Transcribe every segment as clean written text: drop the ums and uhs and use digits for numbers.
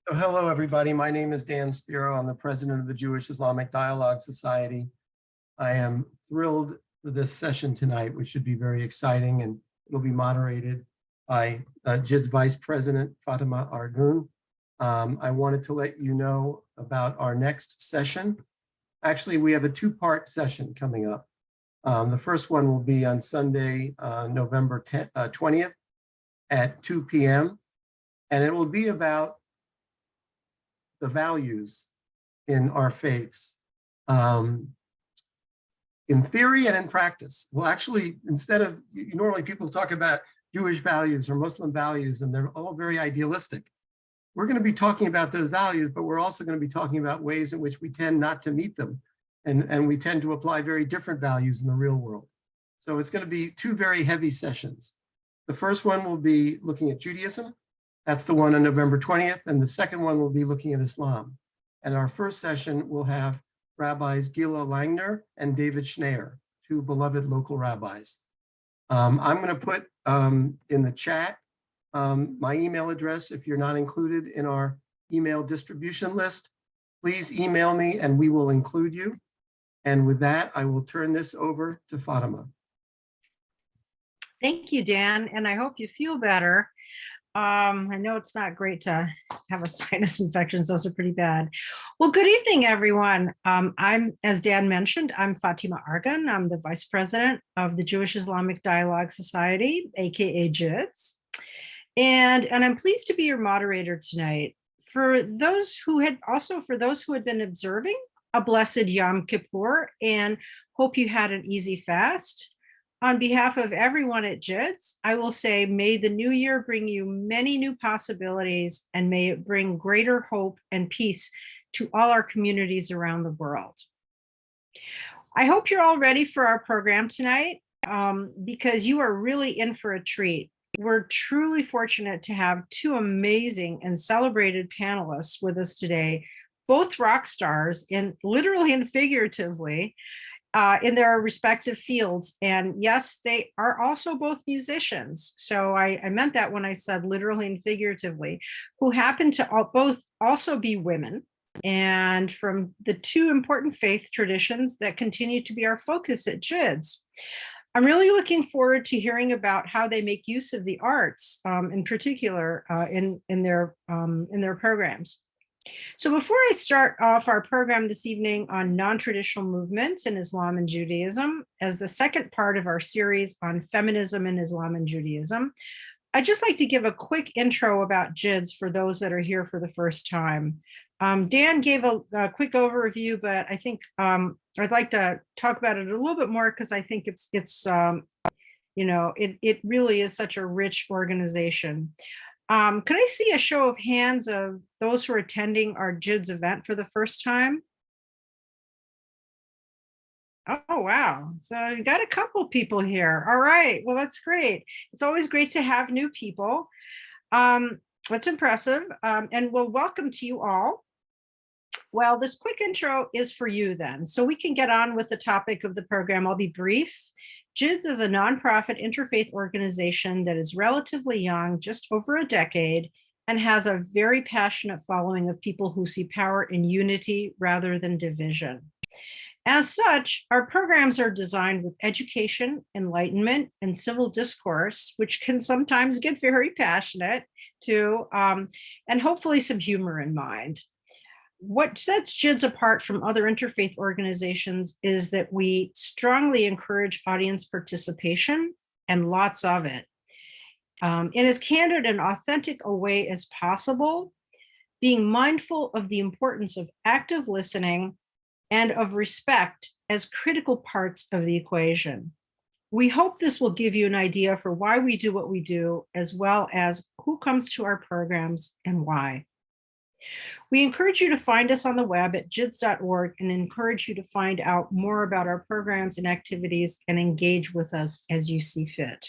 So hello, everybody. My name is Dan Spiro. I'm the president of the Jewish Islamic Dialogue Society. I am thrilled for this session tonight, which should be very exciting, and it'll be moderated by JIDS Vice President Fatima Argun. I wanted to let you know about our next session. Actually, we have a two-part session coming up. The first one will be on Sunday, November 20th at 2 p.m. And it will be about the values in our faiths, in theory and in practice. Well, actually, instead of, normally people talk about Jewish values or Muslim values, and they're all very idealistic. We're going to be talking about those values, but we're also going to be talking about ways in which we tend not to meet them. And we tend to apply very different values in the real world. So it's going to be two very heavy sessions. The first one will be looking at Judaism. That's the one on November 20th. And the second one will be looking at Islam. And our first session will have Rabbis Gila Langner and David Schneier, two beloved local rabbis. I'm going to put in the chat my email address. If you're not included in our email distribution list, please email me and we will include you. And with that, I will turn this over to Fatima. Thank you, Dan, and I hope you feel better. I know it's not great to have a sinus infection. Those are pretty bad. Well, good evening, everyone. As Dan mentioned, I'm Fatima Argun. I'm the Vice President of the Jewish Islamic Dialogue Society, aka JIDS. And I'm pleased to be your moderator tonight. For those who had been observing, a blessed Yom Kippur, and hope you had an easy fast. On behalf of everyone at JIDS, I will say, may the new year bring you many new possibilities, and may it bring greater hope and peace to all our communities around the world. I hope you're all ready for our program tonight, because you are really in for a treat. We're truly fortunate to have two amazing and celebrated panelists with us today, both rock stars, literally and figuratively, in their respective fields. And yes, they are also both musicians. So I meant that when I said literally and figuratively, who happen to both also be women, and from the two important faith traditions that continue to be our focus at JIDS. I'm really looking forward to hearing about how they make use of the arts, in particular, in their programs. So before I start off our program this evening on non-traditional movements in Islam and Judaism, as the second part of our series on feminism in Islam and Judaism, I'd just like to give a quick intro about JIDS for those that are here for the first time. Dan gave a quick overview, but I think I'd like to talk about it a little bit more, because I think it really is such a rich organization. Could I see a show of hands of those who are attending our JIDS event for the first time? Oh, wow. So you got a couple people here. All right. Well, that's great. It's always great to have new people. That's impressive. And well, welcome to you all. Well, this quick intro is for you then, so we can get on with the topic of the program. I'll be brief. JIDS is a nonprofit interfaith organization that is relatively young, just over a decade, and has a very passionate following of people who see power in unity rather than division. As such, our programs are designed with education, enlightenment, and civil discourse, which can sometimes get very passionate too, and hopefully some humor in mind. What sets JIDS apart from other interfaith organizations is that we strongly encourage audience participation, and lots of it, in as candid and authentic a way as possible, being mindful of the importance of active listening and of respect as critical parts of the equation. We hope this will give you an idea for why we do what we do, as well as who comes to our programs and why. We encourage you to find us on the web at jids.org, and encourage you to find out more about our programs and activities and engage with us as you see fit.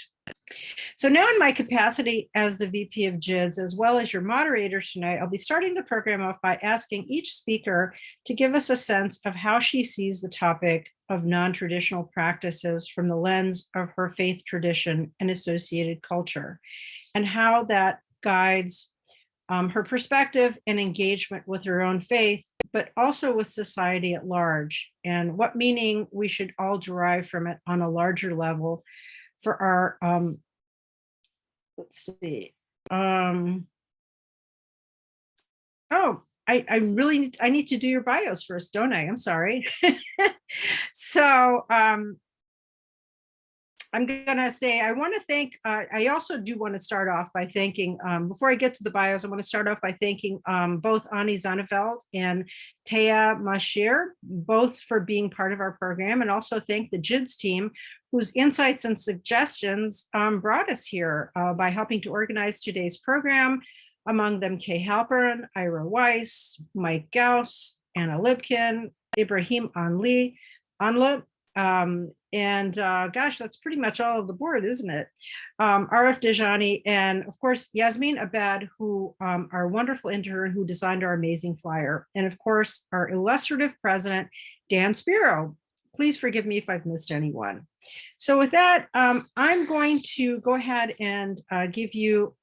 So now, in my capacity as the VP of JIDS, as well as your moderator tonight, I'll be starting the program off by asking each speaker to give us a sense of how she sees the topic of non-traditional practices from the lens of her faith tradition and associated culture, and how that guides her perspective and engagement with her own faith, but also with society at large, and what meaning we should all derive from it on a larger level for our, let's see. Oh, I need to do your bios first, don't I? I'm sorry. So I'm gonna say, I want to thank, I also do want to start off by thanking, before I get to the bios, I want to start off by thanking both Ani Zonnefeld and Taya Shere, both for being part of our program, and also thank the JIDS team, whose insights and suggestions brought us here by helping to organize today's program. Among them, Kay Halpern, Ira Weiss, Mike Gauss, Anna Lipkin, Ibrahim Anla, and gosh, that's pretty much all of the board, isn't it? RF Dejani, and of course, Yasmin Abad, who our wonderful intern who designed our amazing flyer. And of course, our illustrative president, Dan Spiro. Please forgive me if I've missed anyone. So with that, I'm going to go ahead and give you,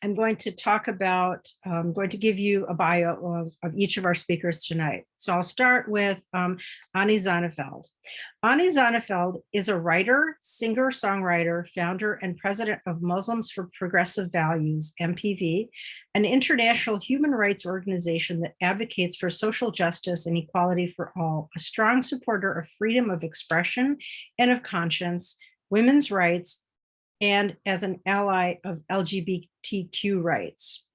I'm going to talk about, I'm going to give you a bio of each of our speakers tonight. So I'll start with Ani Zanefeld. Ani Zanefeld is a writer, singer, songwriter, founder, and president of Muslims for Progressive Values, MPV, an international human rights organization that advocates for social justice and equality for all, a strong supporter of freedom of expression and of conscience, women's rights, and as an ally of LGBTQ rights.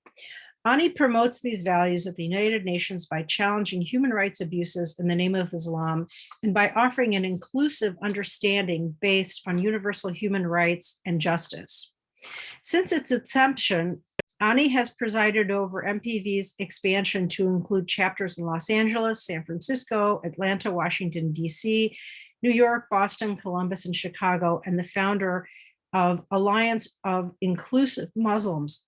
Ani promotes these values at the United Nations by challenging human rights abuses in the name of Islam and by offering an inclusive understanding based on universal human rights and justice. Since its inception, Ani has presided over MPV's expansion to include chapters in Los Angeles, San Francisco, Atlanta, Washington, D.C., New York, Boston, Columbus, and Chicago, and the founder of Alliance of Inclusive Muslims,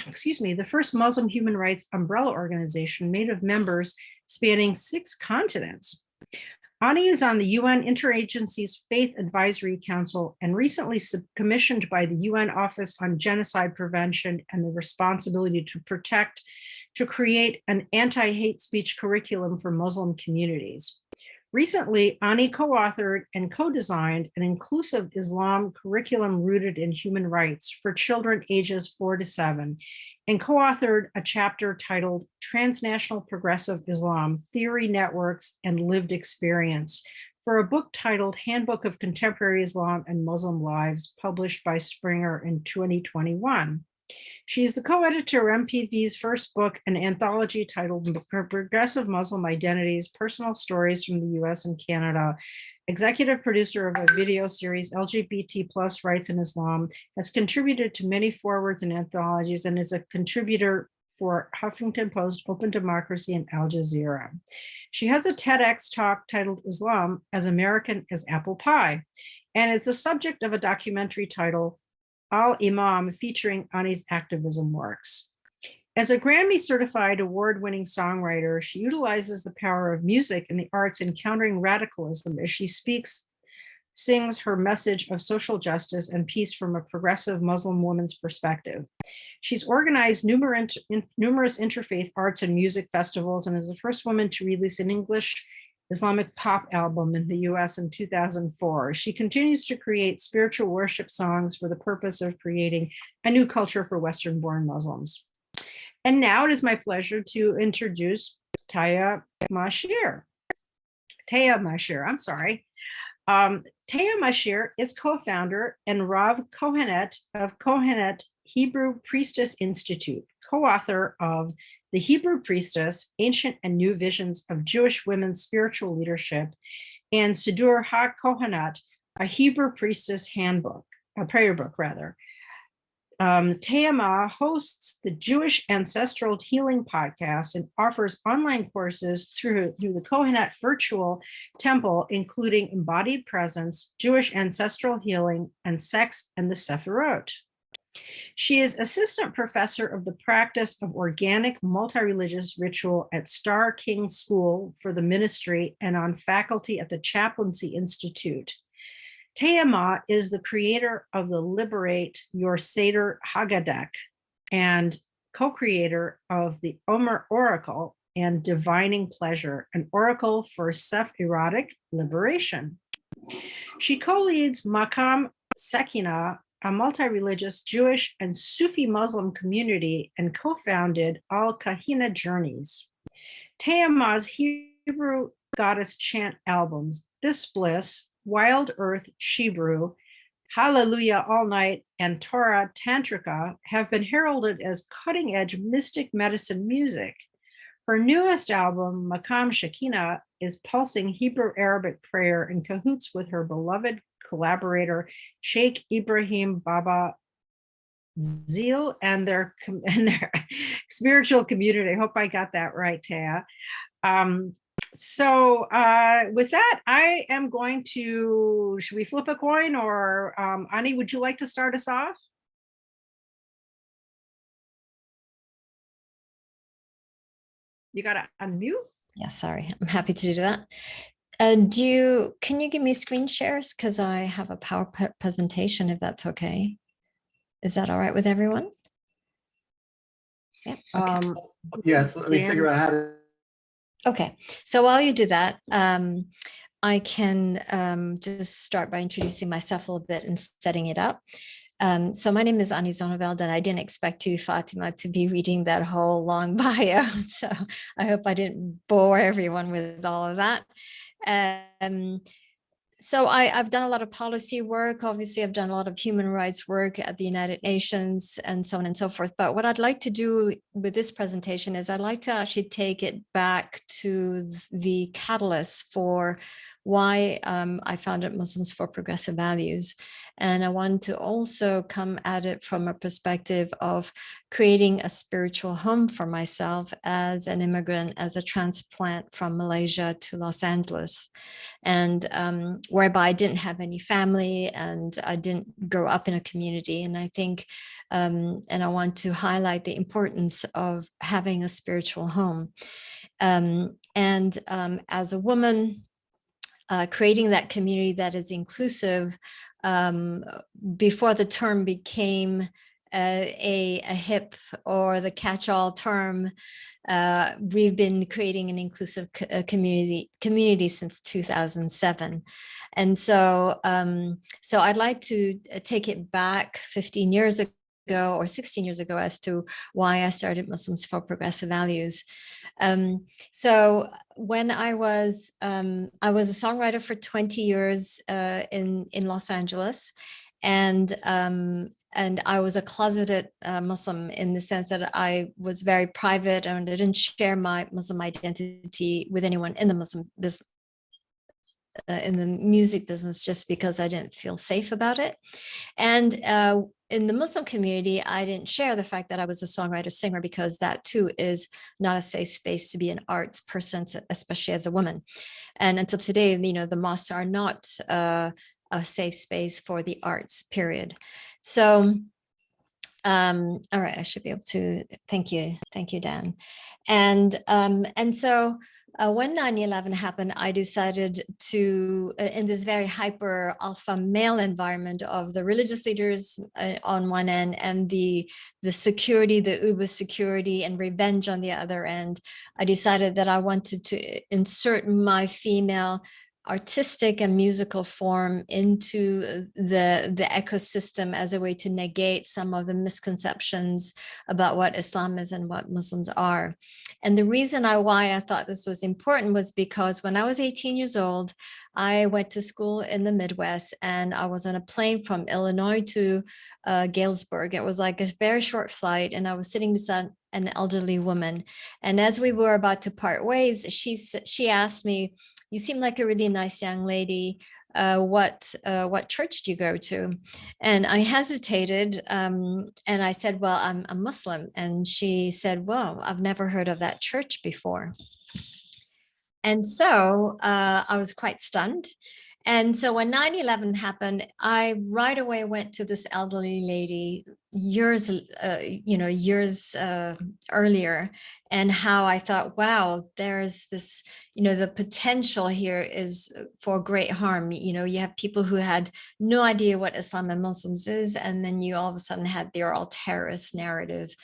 excuse me, the first Muslim human rights umbrella organization made of members spanning 6 continents. Ani is on the UN Interagency's Faith Advisory Council and recently commissioned by the UN Office on Genocide Prevention and the Responsibility to Protect to create an anti-hate speech curriculum for Muslim communities. Recently, Ani co-authored and co-designed an inclusive Islam curriculum rooted in human rights for children ages 4 to 7, and co-authored a chapter titled Transnational Progressive Islam, Theory, Networks, and Lived Experience for a book titled Handbook of Contemporary Islam and Muslim Lives, published by Springer in 2021. She is the co-editor of MPV's first book, an anthology titled Progressive Muslim Identities, Personal Stories from the US and Canada, executive producer of a video series, LGBT plus Rights in Islam, has contributed to many forewords and anthologies, and is a contributor for Huffington Post, Open Democracy, and Al Jazeera. She has a TEDx talk titled Islam as American as Apple Pie, and it's the subject of a documentary titled Al-Imam, featuring Ani's activism works. As a Grammy-certified award-winning songwriter, she utilizes the power of music and the arts in countering radicalism as she sings her message of social justice and peace from a progressive Muslim woman's perspective. She's organized numerous interfaith arts and music festivals and is the first woman to release an English Islamic pop album in the US in 2004. She continues to create spiritual worship songs for the purpose of creating a new culture for Western-born Muslims. And now it is my pleasure to introduce Taya Shere. Taya Shere is co-founder and Rav Kohanet of Kohanet Hebrew Priestess Institute, co-author of The Hebrew Priestess, Ancient and New Visions of Jewish Women's Spiritual Leadership, and Sidur HaKohanet, a Hebrew Priestess handbook, a prayer book rather. Taya hosts the Jewish Ancestral Healing Podcast and offers online courses through the Kohanet Virtual Temple, including Embodied Presence, Jewish Ancestral Healing, and Sex and the Sephirot. She is assistant professor of the practice of organic multi-religious ritual at Star King School for the Ministry and on faculty at the Chaplaincy Institute. Taya is the creator of the Liberate Your Seder Haggadah and co-creator of the Omer Oracle and Divining Pleasure, an oracle for self-erotic liberation. She co-leads Makam Sekina, a multi-religious Jewish and Sufi Muslim community, and co-founded Al Kahina Journeys. Taya Hebrew goddess chant albums, This Bliss, Wild Earth Shebrew, Hallelujah All Night, and Torah Tantrika have been heralded as cutting-edge mystic medicine music. Her newest album, Makam Shekina, is pulsing Hebrew Arabic prayer in cahoots with her beloved collaborator, Sheikh Ibrahim Baba Zeal, and their spiritual community. I hope I got that right, Taya. With that, I am going to, should we flip a coin, or Ani, would you like to start us off? You got to unmute. Yeah, sorry. I'm happy to do that. Can you give me screen shares? Because I have a PowerPoint presentation, if that's okay. Is that all right with everyone? Yeah. Okay. Yes, let me figure out how to. Okay, so while you do that, I can just start by introducing myself a little bit and setting it up. So my name is Zonnefeld, and I didn't expect you, Fatima, to be reading that whole long bio. So I hope I didn't bore everyone with all of that. So I've done a lot of policy work. Obviously, I've done a lot of human rights work at the United Nations and so on and so forth. But what I'd like to do with this presentation is I'd like to actually take it back to the catalyst for why I founded Muslims for Progressive Values. And I want to also come at it from a perspective of creating a spiritual home for myself as an immigrant, as a transplant from Malaysia to Los Angeles. And whereby I didn't have any family and I didn't grow up in a community. And I think, and I want to highlight the importance of having a spiritual home. As a woman, creating that community that is inclusive, before the term became a hip or the catch-all term, we've been creating an inclusive community since 2007. And so I'd like to take it back 15 years ago or 16 years ago as to why I started Muslims for Progressive Values. So when I was a songwriter for 20 years in Los Angeles, and I was a closeted Muslim in the sense that I was very private and I didn't share my Muslim identity with anyone in the Muslim business, in the music business, just because I didn't feel safe about it. And in the Muslim community, I didn't share the fact that I was a songwriter singer, because that too is not a safe space to be an arts person, especially as a woman. And until today, the mosques are not a safe space for the arts, period. So, all right, I should be able to, thank you, Dan. And so when 9/11 happened, I decided to, in this very hyper alpha male environment of the religious leaders on one end and the security, the uber security and revenge on the other end, I decided that I wanted to insert my female artistic and musical form into the ecosystem as a way to negate some of the misconceptions about what Islam is and what Muslims are. And the reason why I thought this was important was because when I was 18 years old, I went to school in the Midwest, and I was on a plane from Illinois to Galesburg. It was like a very short flight, and I was sitting beside an elderly woman. And as we were about to part ways, she asked me, "You seem like a really nice young lady. What church do you go to?" And I hesitated, and I said, "Well, I'm a Muslim." And she said, "Well, I've never heard of that church before." And so I was quite stunned. And so when 9/11 happened, I right away went to this elderly lady years, years earlier, and how I thought, wow, there's this, the potential here is for great harm. You have people who had no idea what Islam and Muslims is, and then you all of a sudden had their all terrorist narrative.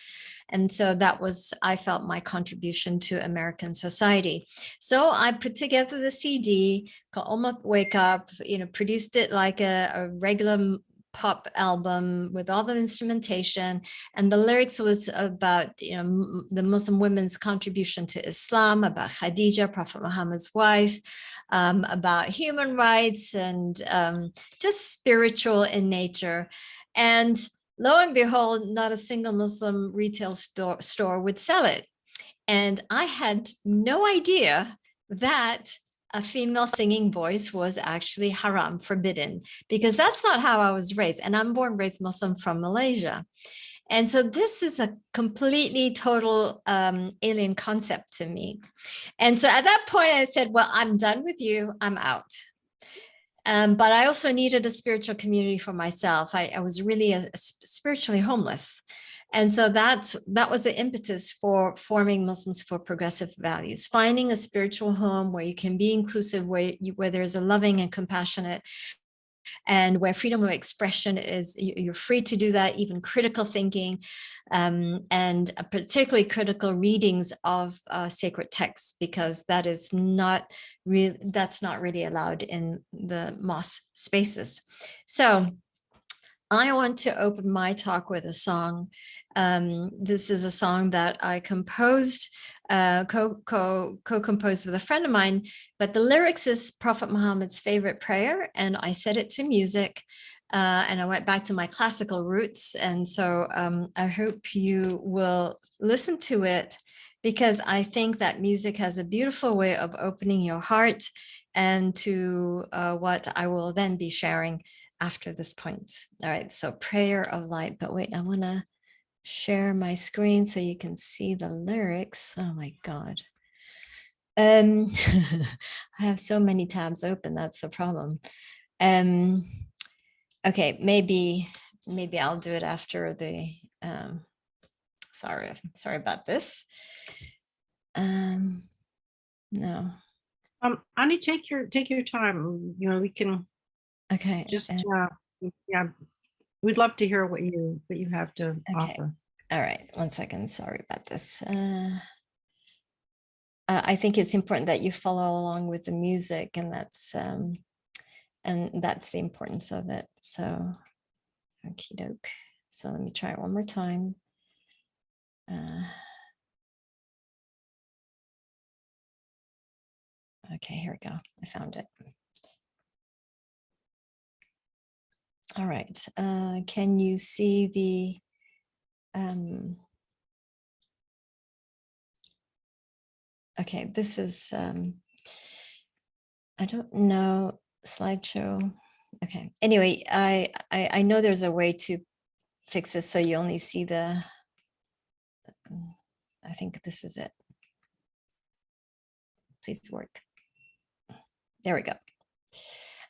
And so that was, I felt, my contribution to American society. So I put together the CD called Almost Wake Up, produced it like a regular pop album with all the instrumentation, and the lyrics was about the Muslim women's contribution to Islam, about Khadija, Prophet Muhammad's wife, about human rights, and just spiritual in nature. And lo and behold, not a single Muslim retail store would sell it. And I had no idea that a female singing voice was actually haram, forbidden, because that's not how I was raised. And I'm born, raised Muslim from Malaysia. And so this is a completely total alien concept to me. And so at that point I said, well, I'm done with you, I'm out. But I also needed a spiritual community for myself. I was really spiritually homeless. And so that was the impetus for forming Muslims for Progressive Values, finding a spiritual home where you can be inclusive, where there's a loving and compassionate, and where freedom of expression is, you're free to do that, even critical thinking, and particularly critical readings of sacred texts, because that's not really allowed in the mosque spaces. So I want to open my talk with a song. This is a song that I composed, co-composed with a friend of mine, but the lyrics is Prophet Muhammad's favorite prayer, and I set it to music, and I went back to my classical roots. And so I hope you will listen to it, because I think that music has a beautiful way of opening your heart and to what I will then be sharing after this point. All right, so Prayer of Light. But wait, I want to share my screen so you can see the lyrics. Oh my God. I have so many tabs open, that's the problem. Okay, maybe I'll do it after the sorry about this. No. Ani, take your time. We can Okay. just yeah, we'd love to hear what you have to offer. All right, 1 second. Sorry about this. I think it's important that you follow along with the music, and that's the importance of it. So, okie doke. So let me try it one more time. Okay, here we go. I found it. All right. Can you see the okay, this is I don't know, slideshow. Okay. Anyway, I know there's a way to fix this so you only see the I think this is it. Please work. There we go.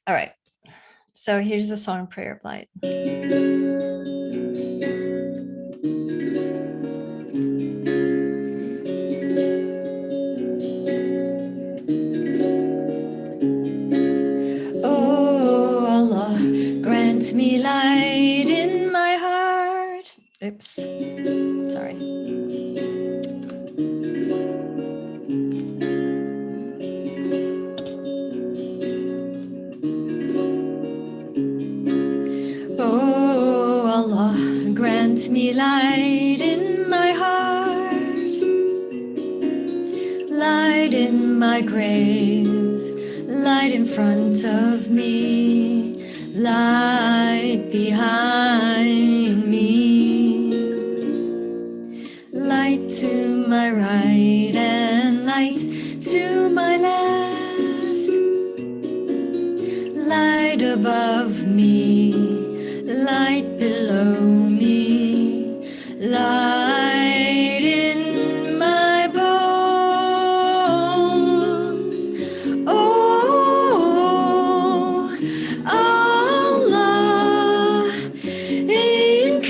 All right. So here's the song Prayer of Light. Oh Allah, grant me light in my heart. Oops, sorry. Oh Allah, grant me light in my heart, light in my grave, light in front of me, light behind me, light to my right and light to my left, light above me, light below me, light in my bones. Oh Allah, increase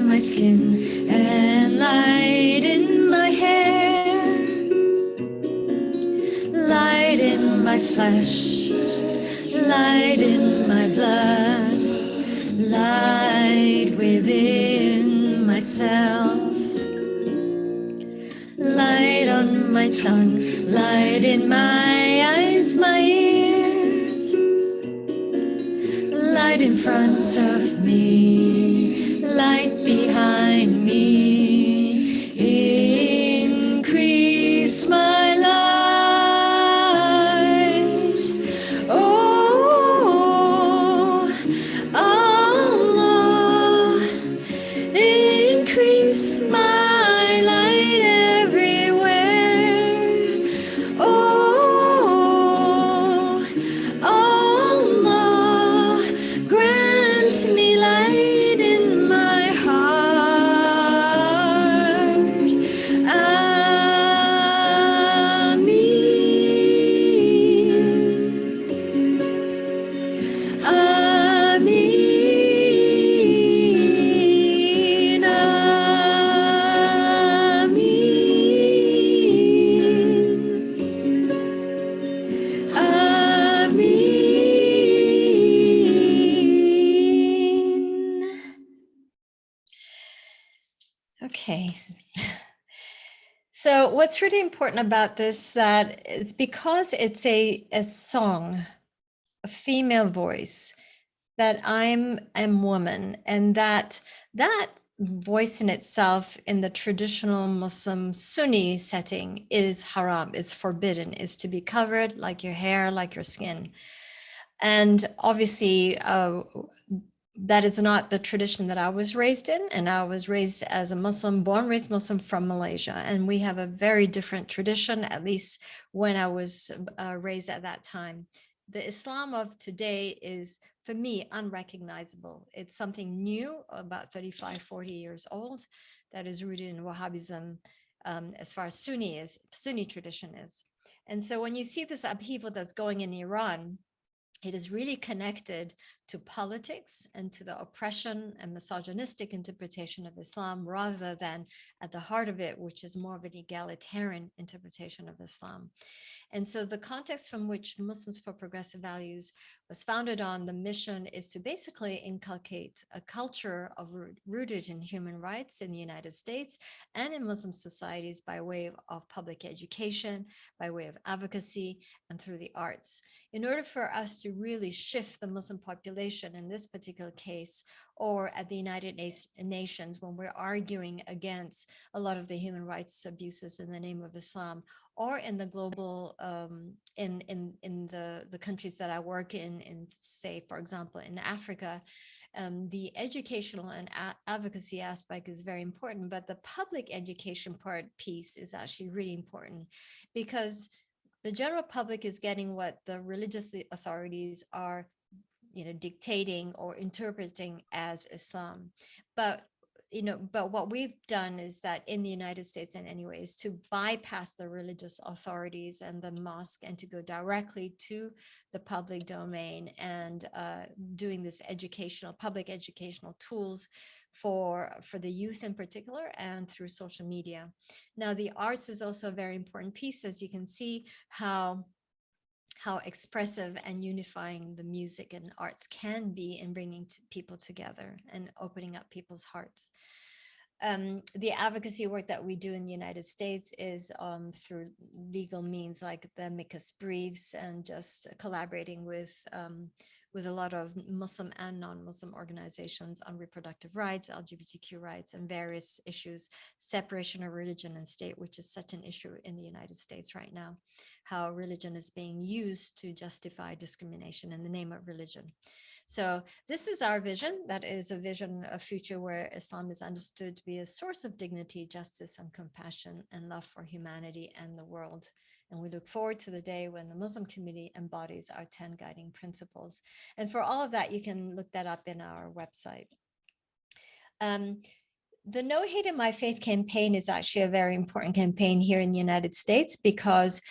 my skin and light in my hair, light in my flesh, light in my blood, light within myself, light on my tongue, light in my eyes, my ears, light in front of me, light behind me. Increase my light. Oh, Allah, increase my light everywhere. Oh, Allah, grant me light in my heart. Ameen. Ameen. Ameen. Ameen. Okay. So what's really important about this, that is because it's a song, a female voice, that I'm woman, and that voice in itself in the traditional Muslim Sunni setting is haram, is forbidden, is to be covered like your hair, like your skin. And obviously, that is not the tradition that I was raised in. And I was raised as a Muslim, born, raised Muslim from Malaysia. And we have a very different tradition, at least when I was raised at that time. The Islam of today is, for me, unrecognizable. It's something new, about 35, 40 years old, that is rooted in Wahhabism, as far as Sunni tradition is. And so when you see this upheaval that's going in Iran, it is really connected to politics and to the oppression and misogynistic interpretation of Islam, rather than at the heart of it, which is more of an egalitarian interpretation of Islam. And so the context from which Muslims for Progressive Values was founded on, the mission is to basically inculcate a culture rooted in human rights in the United States and in Muslim societies by way of public education, by way of advocacy, and through the arts. In order for us to really shift the Muslim population in this particular case, or at the United Nations, when we're arguing against a lot of the human rights abuses in the name of Islam, or in the global, in the countries that I work in, say, for example, in Africa, the educational and advocacy aspect is very important, but the public education piece is actually really important, because the general public is getting what the religious authorities are, dictating or interpreting as Islam. But what we've done is that in the United States, in any way, is to bypass the religious authorities and the mosque and to go directly to the public domain, and doing this public educational tools for the youth in particular, and through social media. Now, the arts is also a very important piece, as you can see how expressive and unifying the music and arts can be in bringing people together and opening up people's hearts. The advocacy work that we do in the United States is through legal means, like the amicus briefs, and just collaborating with a lot of Muslim and non-Muslim organizations on reproductive rights, LGBTQ rights, and various issues, separation of religion and state, which is such an issue in the United States right now, how religion is being used to justify discrimination in the name of religion. So this is our vision. That is a vision of future where Islam is understood to be a source of dignity, justice, and compassion, and love for humanity and the world. And we look forward to the day when the Muslim community embodies our 10 guiding principles. And for all of that, you can look that up in our website. The No Hate in My Faith campaign is actually a very important campaign here in the United States because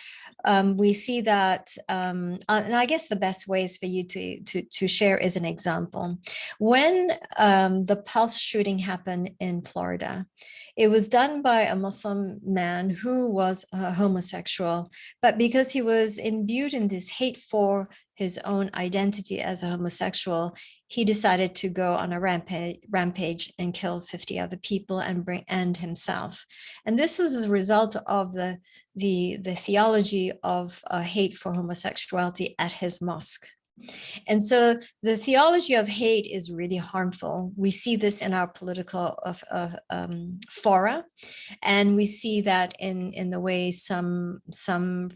we see that, and I guess the best way is for you to share is an example. When the Pulse shooting happened in Florida, it was done by a Muslim man who was homosexual, but because he was imbued in this hate for his own identity as a homosexual, he decided to go on a rampage and kill 50 other people and himself. And this was a result of the theology of hate for homosexuality at his mosque. And so the theology of hate is really harmful. We see this in our political fora, and we see that in the way some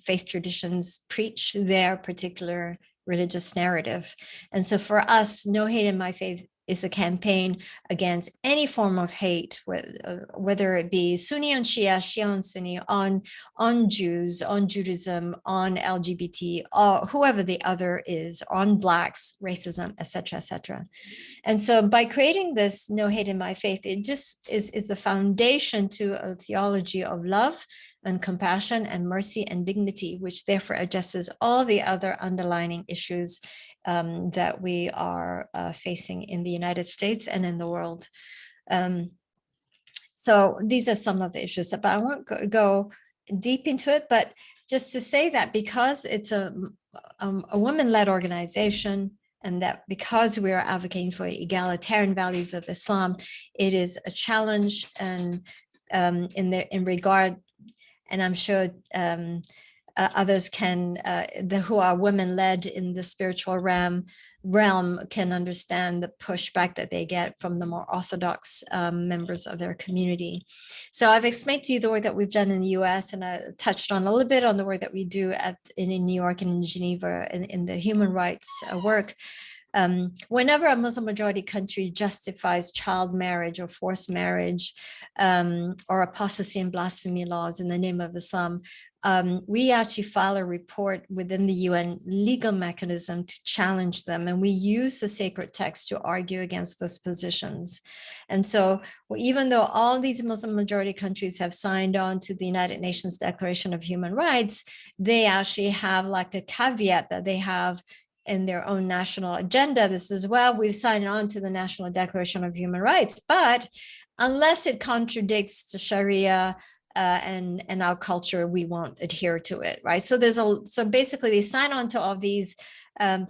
faith traditions preach their particular religious narrative. And so for us, No Hate in My Faith is a campaign against any form of hate, whether it be Sunni on Shia, Shia on Sunni, on Jews, on Judaism, on LGBT, or whoever the other is, on Blacks, racism, etc., etc. And so by creating this No Hate in My Faith, it just is the foundation to a theology of love and compassion and mercy and dignity, which therefore addresses all the other underlying issues that we are facing in the United States and in the world. So these are some of the issues, but I won't go deep into it, but just to say that because it's a women-led organization, and that because we are advocating for egalitarian values of Islam, it is a challenge and in regard, and I'm sure others can, who are women-led in the spiritual realm can understand the pushback that they get from the more orthodox members of their community. So I've explained to you the work that we've done in the US, and I touched on a little bit on the work that we do in New York and in Geneva in the human rights work. Whenever a Muslim majority country justifies child marriage or forced marriage or apostasy and blasphemy laws in the name of Islam, we actually file a report within the UN legal mechanism to challenge them. And we use the sacred text to argue against those positions. And so even though all these Muslim majority countries have signed on to the United Nations Declaration of Human Rights, they actually have like a caveat that they have in their own national agenda. This is, well, we've signed on to the National Declaration of Human Rights, but unless it contradicts the Sharia and our culture, we won't adhere to it, right? So so basically they sign on to all these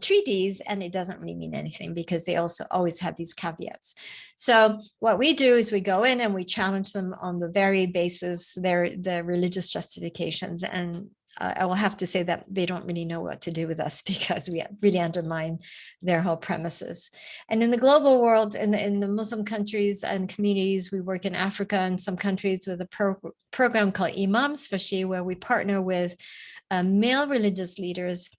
treaties, and it doesn't really mean anything because they also always have these caveats. So what we do is we go in and we challenge them on the very basis, their religious justifications. And I will have to say that they don't really know what to do with us because we really undermine their whole premises. And in the global world, in the Muslim countries and communities, we work in Africa and some countries with a program called Imams for She, where we partner with male religious leaders.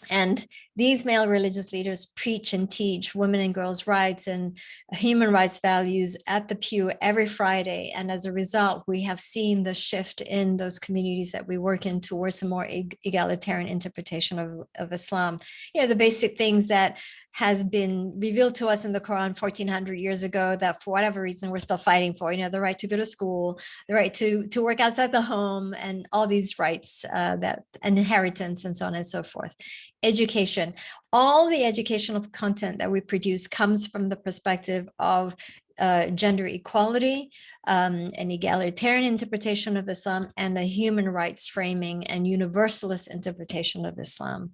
And these male religious leaders preach and teach women and girls' rights and human rights values at the pew every Friday. And as a result, we have seen the shift in those communities that we work in towards a more egalitarian interpretation of Islam. You know, the basic things that has been revealed to us in the Quran 1400 years ago that for whatever reason we're still fighting for, you know, the right to go to school, the right to work outside the home, and all these rights that and inheritance and so on and so forth. Education, all the educational content that we produce comes from the perspective of gender equality, an egalitarian interpretation of Islam, and a human rights framing and universalist interpretation of Islam.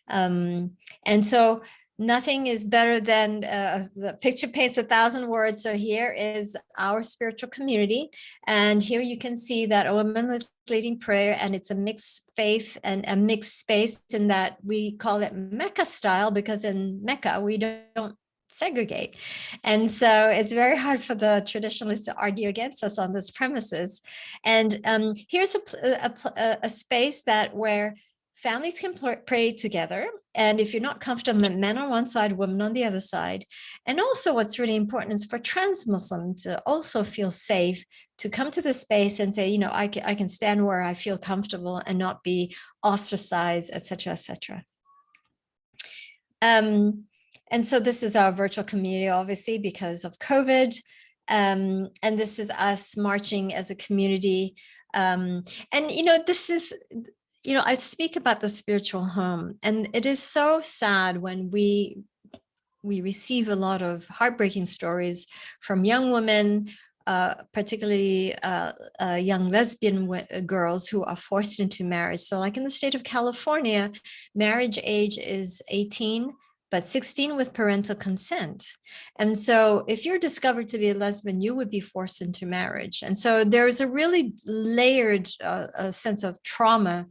And so nothing is better than the picture paints 1,000 words. So here is our spiritual community. And here you can see that a woman is leading prayer, and it's a mixed faith and a mixed space in that we call it Mecca style, because in Mecca, we don't segregate. And so it's very hard for the traditionalists to argue against us on this premises. And here's a space where families can pray together. And if you're not comfortable, men on one side, women on the other side. And also what's really important is for trans Muslims to also feel safe to come to the space and say, you know, I can stand where I feel comfortable and not be ostracized, et cetera, et cetera. And so this is our virtual community, obviously, because of COVID. And this is us marching as a community. And, this is, I speak about the spiritual home, and it is so sad when we receive a lot of heartbreaking stories from young women, particularly young lesbian girls who are forced into marriage. So like in the state of California, marriage age is 18, but 16 with parental consent. And so if you're discovered to be a lesbian, you would be forced into marriage. And so there's a really layered sense of trauma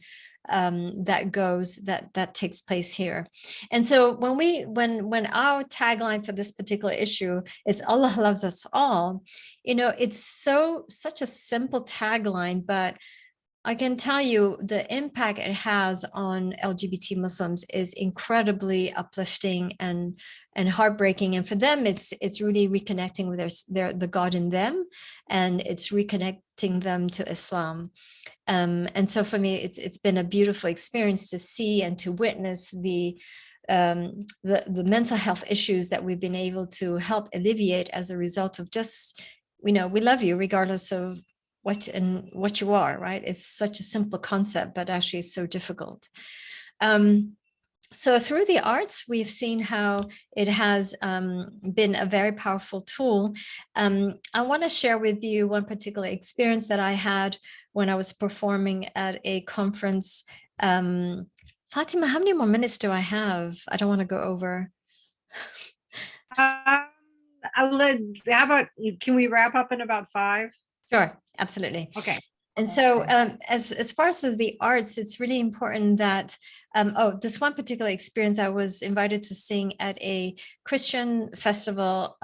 that takes place here. And so when our tagline for this particular issue is Allah loves us all, it's such a simple tagline, but I can tell you the impact it has on LGBT Muslims is incredibly uplifting and heartbreaking. And for them, it's really reconnecting with the God in them, and it's reconnecting them to Islam. And so for me, it's been a beautiful experience to see and to witness the mental health issues that we've been able to help alleviate as a result of just, we love you regardless of what you are, right? It's such a simple concept, but actually it's so difficult. So through the arts, we've seen how it has been a very powerful tool. I want to share with you one particular experience that I had when I was performing at a conference. Fatima, how many more minutes do I have? I don't want to go over. How about, can we wrap up in about 5? Sure, absolutely. Okay. And so as far as the arts, it's really important that, this one particular experience, I was invited to sing at a Christian festival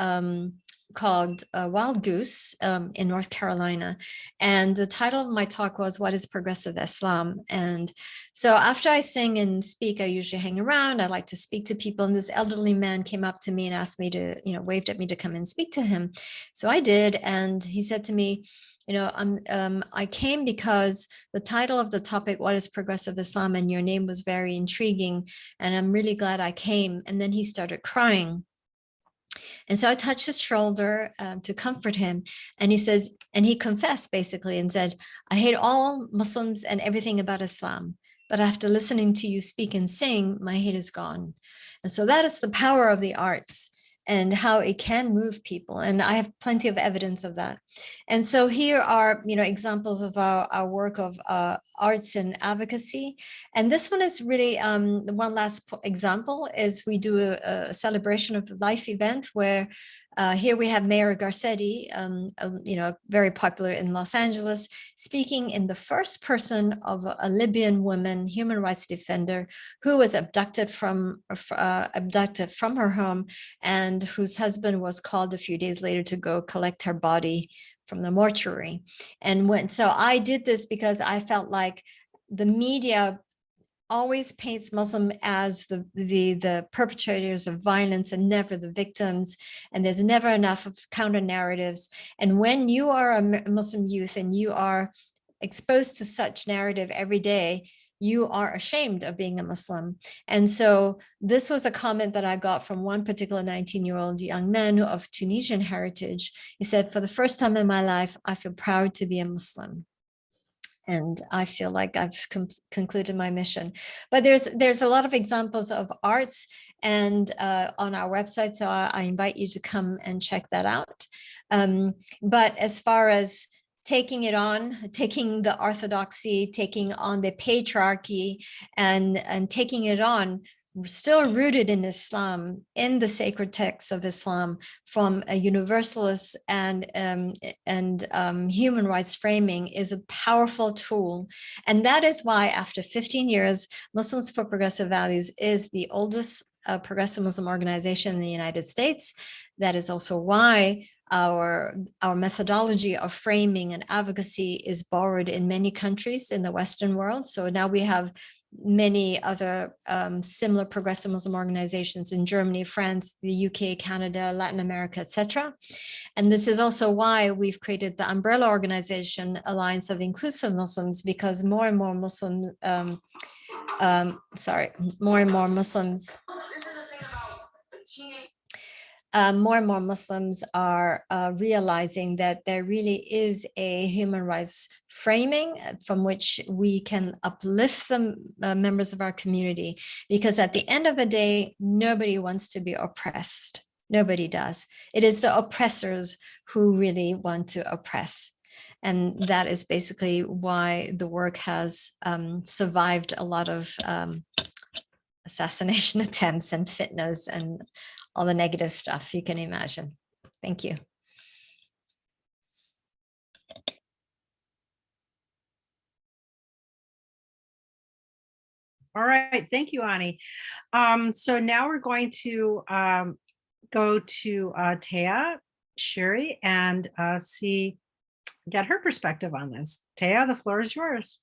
called Wild Goose in North Carolina. And the title of my talk was, "What is Progressive Islam?" And so after I sing and speak, I usually hang around. I like to speak to people. And this elderly man came up to me and asked me to, waved at me to come and speak to him. So I did. And he said to me, I came because the title of the topic, "What is Progressive Islam?" and your name was very intriguing. And I'm really glad I came. And then he started crying. And so I touched his shoulder to comfort him. And he confessed basically and said, "I hate all Muslims and everything about Islam. But after listening to you speak and sing, my hate is gone." And so that is the power of the arts and how it can move people. And I have plenty of evidence of that. And so here are, examples of our work of arts and advocacy. And this one is really, the one last example is we do a celebration of life event where here we have Mayor Garcetti, very popular in Los Angeles, speaking in the first person of a Libyan woman, human rights defender, who was abducted from her home, and whose husband was called a few days later to go collect her body from the mortuary. And so I did this because I felt like the media always paints Muslim as the perpetrators of violence and never the victims. And there's never enough of counter narratives. And when you are a Muslim youth and you are exposed to such narrative every day, you are ashamed of being a Muslim. And so this was a comment that I got from one particular 19-year-old young man of Tunisian heritage. He said, "For the first time in my life, I feel proud to be a Muslim." And I feel like I've concluded my mission. But there's a lot of examples of arts and on our website, so I invite you to come and check that out. But as far as taking the orthodoxy, taking on the patriarchy, and taking it on, still rooted in Islam, in the sacred texts of Islam, from a universalist and human rights framing, is a powerful tool. And that is why, after 15 years, Muslims for Progressive Values is the oldest progressive Muslim organization in the United States. That is also why our methodology of framing and advocacy is borrowed in many countries in the Western world. So now we have many other similar progressive Muslim organizations in Germany, France, the UK, Canada, Latin America, etc. And this is also why we've created the umbrella organization Alliance of Inclusive Muslims, because more and more Muslims. more and more Muslims are realizing that there really is a human rights framing from which we can uplift the members of our community, because at the end of the day, nobody wants to be oppressed. Nobody does. It is the oppressors who really want to oppress. And that is basically why the work has survived a lot of assassination attempts and fitnas and all the negative stuff you can imagine. Thank you. All right, thank you, Ani. So now we're going to go to Taya, Shere, and get her perspective on this. Taya, the floor is yours.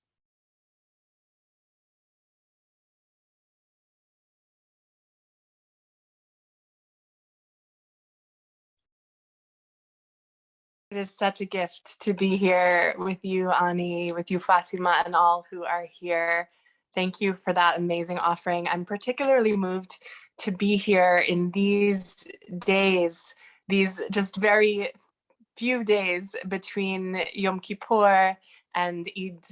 It is such a gift to be here with you, Ani, with you, Fatima, and all who are here. Thank you for that amazing offering. I'm particularly moved to be here in these days, these just very few days between Yom Kippur and Eid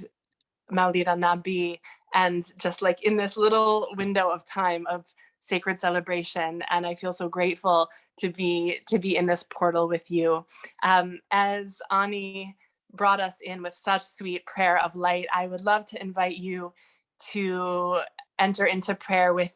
Mawlid al-Nabi, and just like in this little window of time of sacred celebration. And I feel so grateful to be in this portal with you. As Ani brought us in with such sweet prayer of light, I would love to invite you to enter into prayer with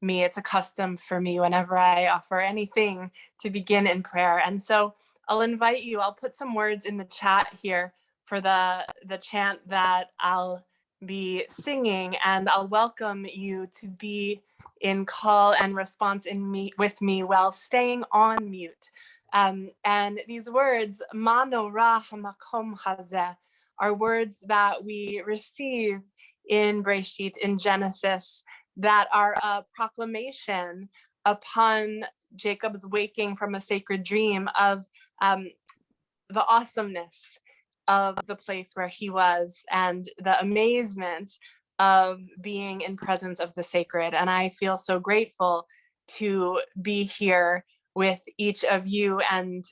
me. It's a custom for me whenever I offer anything to begin in prayer. And so I'll invite you, I'll put some words in the chat here for the chant that I'll be singing, and I'll welcome you to be in call and response with me while staying on mute. And these words, Mano Ra Hamakom Hazeh, are words that we receive in Breshit, in Genesis, that are a proclamation upon Jacob's waking from a sacred dream of the awesomeness of the place where he was and the amazement of being in presence of the sacred. And I feel so grateful to be here with each of you and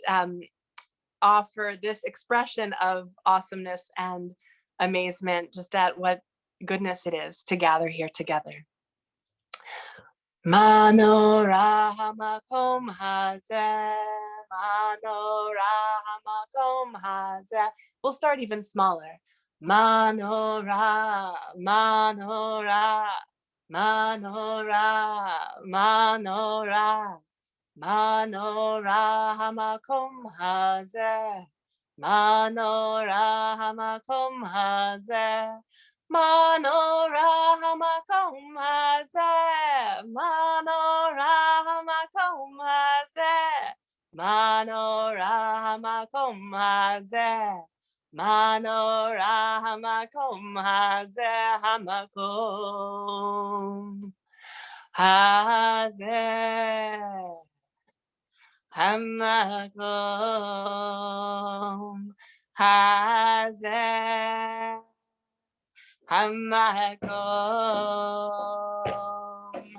offer this expression of awesomeness and amazement just at what goodness it is to gather here together. Mano Rahamakom Hazeh, Mano Rahamakom Hazeh. We'll start even smaller. Mano Ra, Mano Ra, Mano Ra, Mano Ra, Mano Rahamakom Hazeh, Mano Rahamakom Hazeh. Mano Rahamakom Hazeh, Mano Rahamakom Hazeh, Mano Rahamakom Hazeh, Mano Rahamakom Hazeh, Hamakom Hazeh, Hamakom Hazeh. Hamakom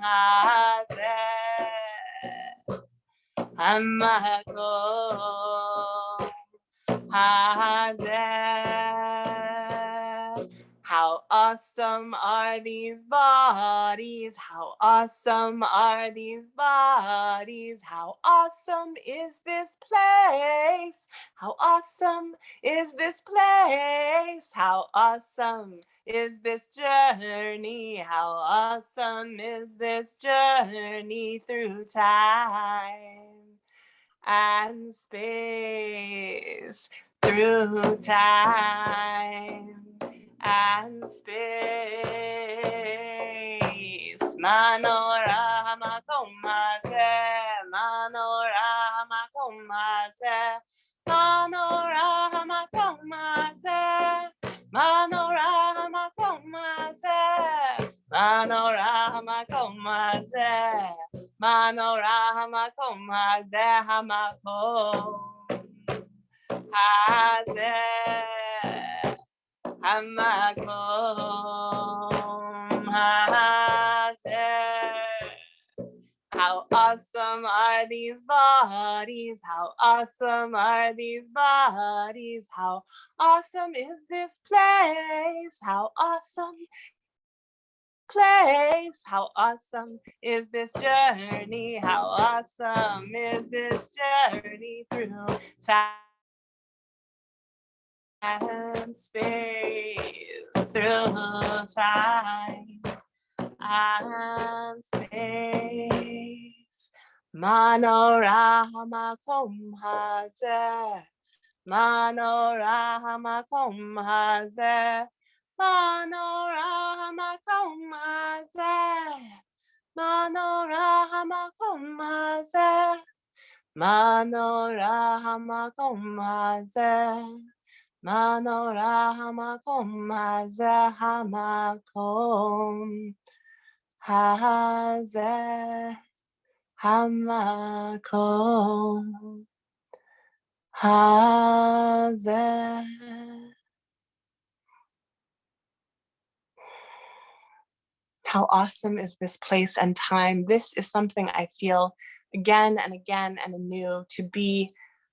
Hazeh, Hamakom Hazeh. How awesome are these bodies? How awesome are these bodies? How awesome is this place? How awesome is this place? How awesome is this journey? How awesome is this journey through time and space, through time and space. Mano Rahamakom Hazeh, Mano Rahamakom Hazeh, Mano Rahamakom Hazeh, Mano Rahamakom Hazeh, Mano Rahamakom Hazeh, Mano Rahamakom Hazeh, Hamakom Hazeh, Hamakom Hazeh. How awesome awesome are these bodies? How awesome are these bodies? How awesome is this place? How awesome place? How awesome is this journey? How awesome is this journey through time and space, through time and space. Manorama Kumhaze, Manorama Kumhaze, Manorama Kumhaze, Manorama Kumhaze, Manorama Kumhaze, Manorama Kumhaze, Hamakom Haze, Hamakom Haze. How awesome is this place and time? This is something I feel again and again and anew, to be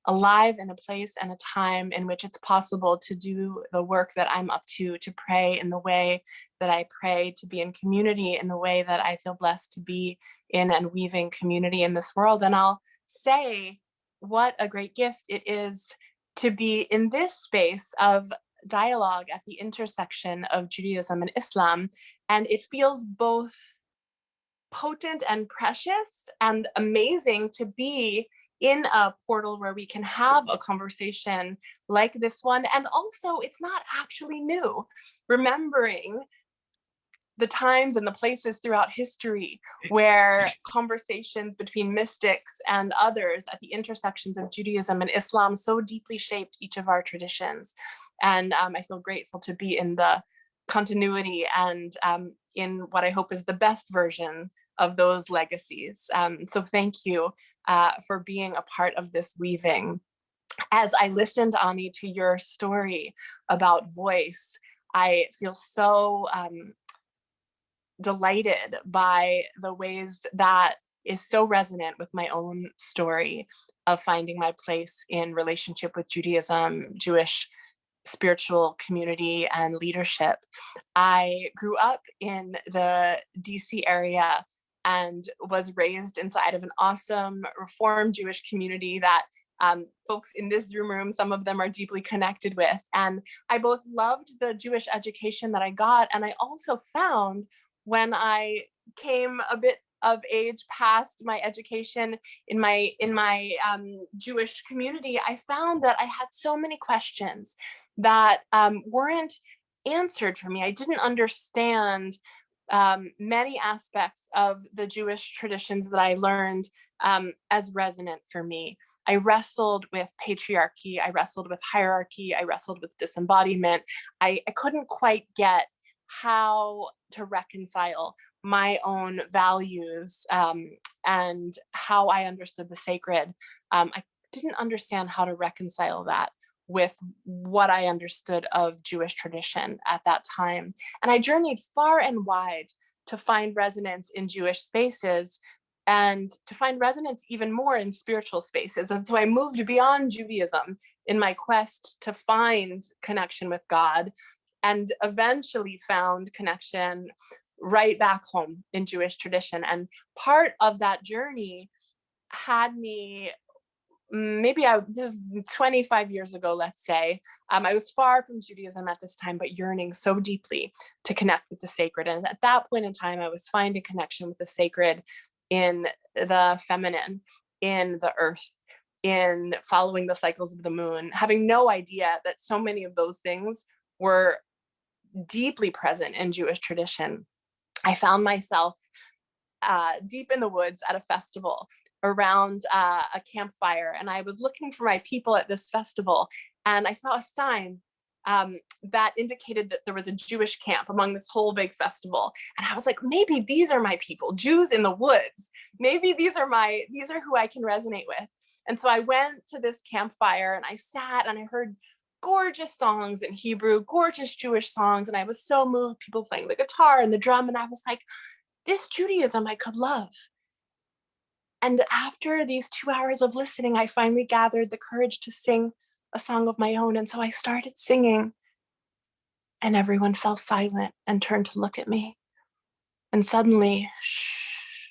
alive in a place and a time in which it's possible to do the work that I'm up to pray in the way that I pray, to be in community in the way that I feel blessed to be in, and weaving community in this world. And I'll say, what a great gift it is to be in this space of dialogue at the intersection of Judaism and Islam. And it feels both potent and precious and amazing to be in a portal where we can have a conversation like this one. And also, it's not actually new. Remembering the times and the places throughout history where conversations between mystics and others at the intersections of Judaism and Islam so deeply shaped each of our traditions. And I feel grateful to be in the continuity and in what I hope is the best version of those legacies. So thank you for being a part of this weaving. As I listened, Ani, to your story about voice, I feel so delighted by the ways that is so resonant with my own story of finding my place in relationship with Judaism, Jewish spiritual community, and leadership. I grew up in the DC area and was raised inside of an awesome Reformed Jewish community that folks in this Zoom room, some of them are deeply connected with. And I both loved the Jewish education that I got, and I also found, when I came a bit of age past my education in my Jewish community, I found that I had so many questions that weren't answered for me. I didn't understand many aspects of the Jewish traditions that I learned as resonant for me. I wrestled with patriarchy, I wrestled with hierarchy, I wrestled with disembodiment. I couldn't quite get how to reconcile my own values and how I understood the sacred. I didn't understand how to reconcile that with what I understood of Jewish tradition at that time. And I journeyed far and wide to find resonance in Jewish spaces, and to find resonance even more in spiritual spaces. And so I moved beyond Judaism in my quest to find connection with God, and eventually found connection right back home in Jewish tradition. And part of that journey had me, this is 25 years ago, let's say. I was far from Judaism at this time, but yearning so deeply to connect with the sacred. And at that point in time, I was finding connection with the sacred in the feminine, in the earth, in following the cycles of the moon, having no idea that so many of those things were deeply present in Jewish tradition. I found myself deep in the woods at a festival around a campfire, and I was looking for my people at this festival, and I saw a sign that indicated that there was a Jewish camp among this whole big festival. And I was like, maybe these are my people, Jews in the woods. Maybe these are who I can resonate with. And so I went to this campfire and I sat and I heard gorgeous songs in Hebrew, gorgeous Jewish songs. And I was so moved, people playing the guitar and the drum. And I was like, this Judaism I could love. And after these 2 hours of listening, I finally gathered the courage to sing a song of my own. And so I started singing, and everyone fell silent and turned to look at me. And suddenly, shh,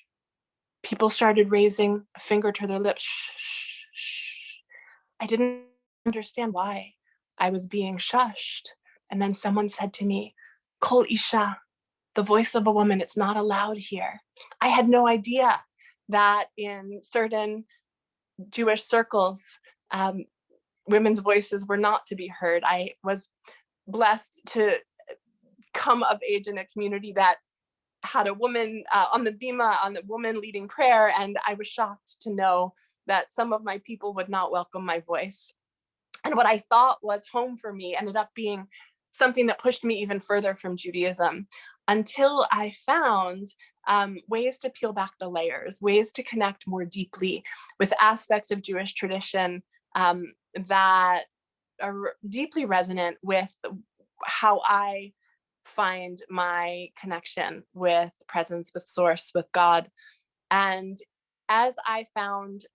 people started raising a finger to their lips. Shh, shh, shh. I didn't understand why I was being shushed. And then someone said to me, Kol Isha, the voice of a woman, it's not allowed here. I had no idea that in certain Jewish circles, women's voices were not to be heard. I was blessed to come of age in a community that had a woman on the bima, on the woman leading prayer, and I was shocked to know that some of my people would not welcome my voice. And what I thought was home for me ended up being something that pushed me even further from Judaism, until I found ways to peel back the layers, ways to connect more deeply with aspects of Jewish tradition that are deeply resonant with how I find my connection with presence, with source, with God. And as I found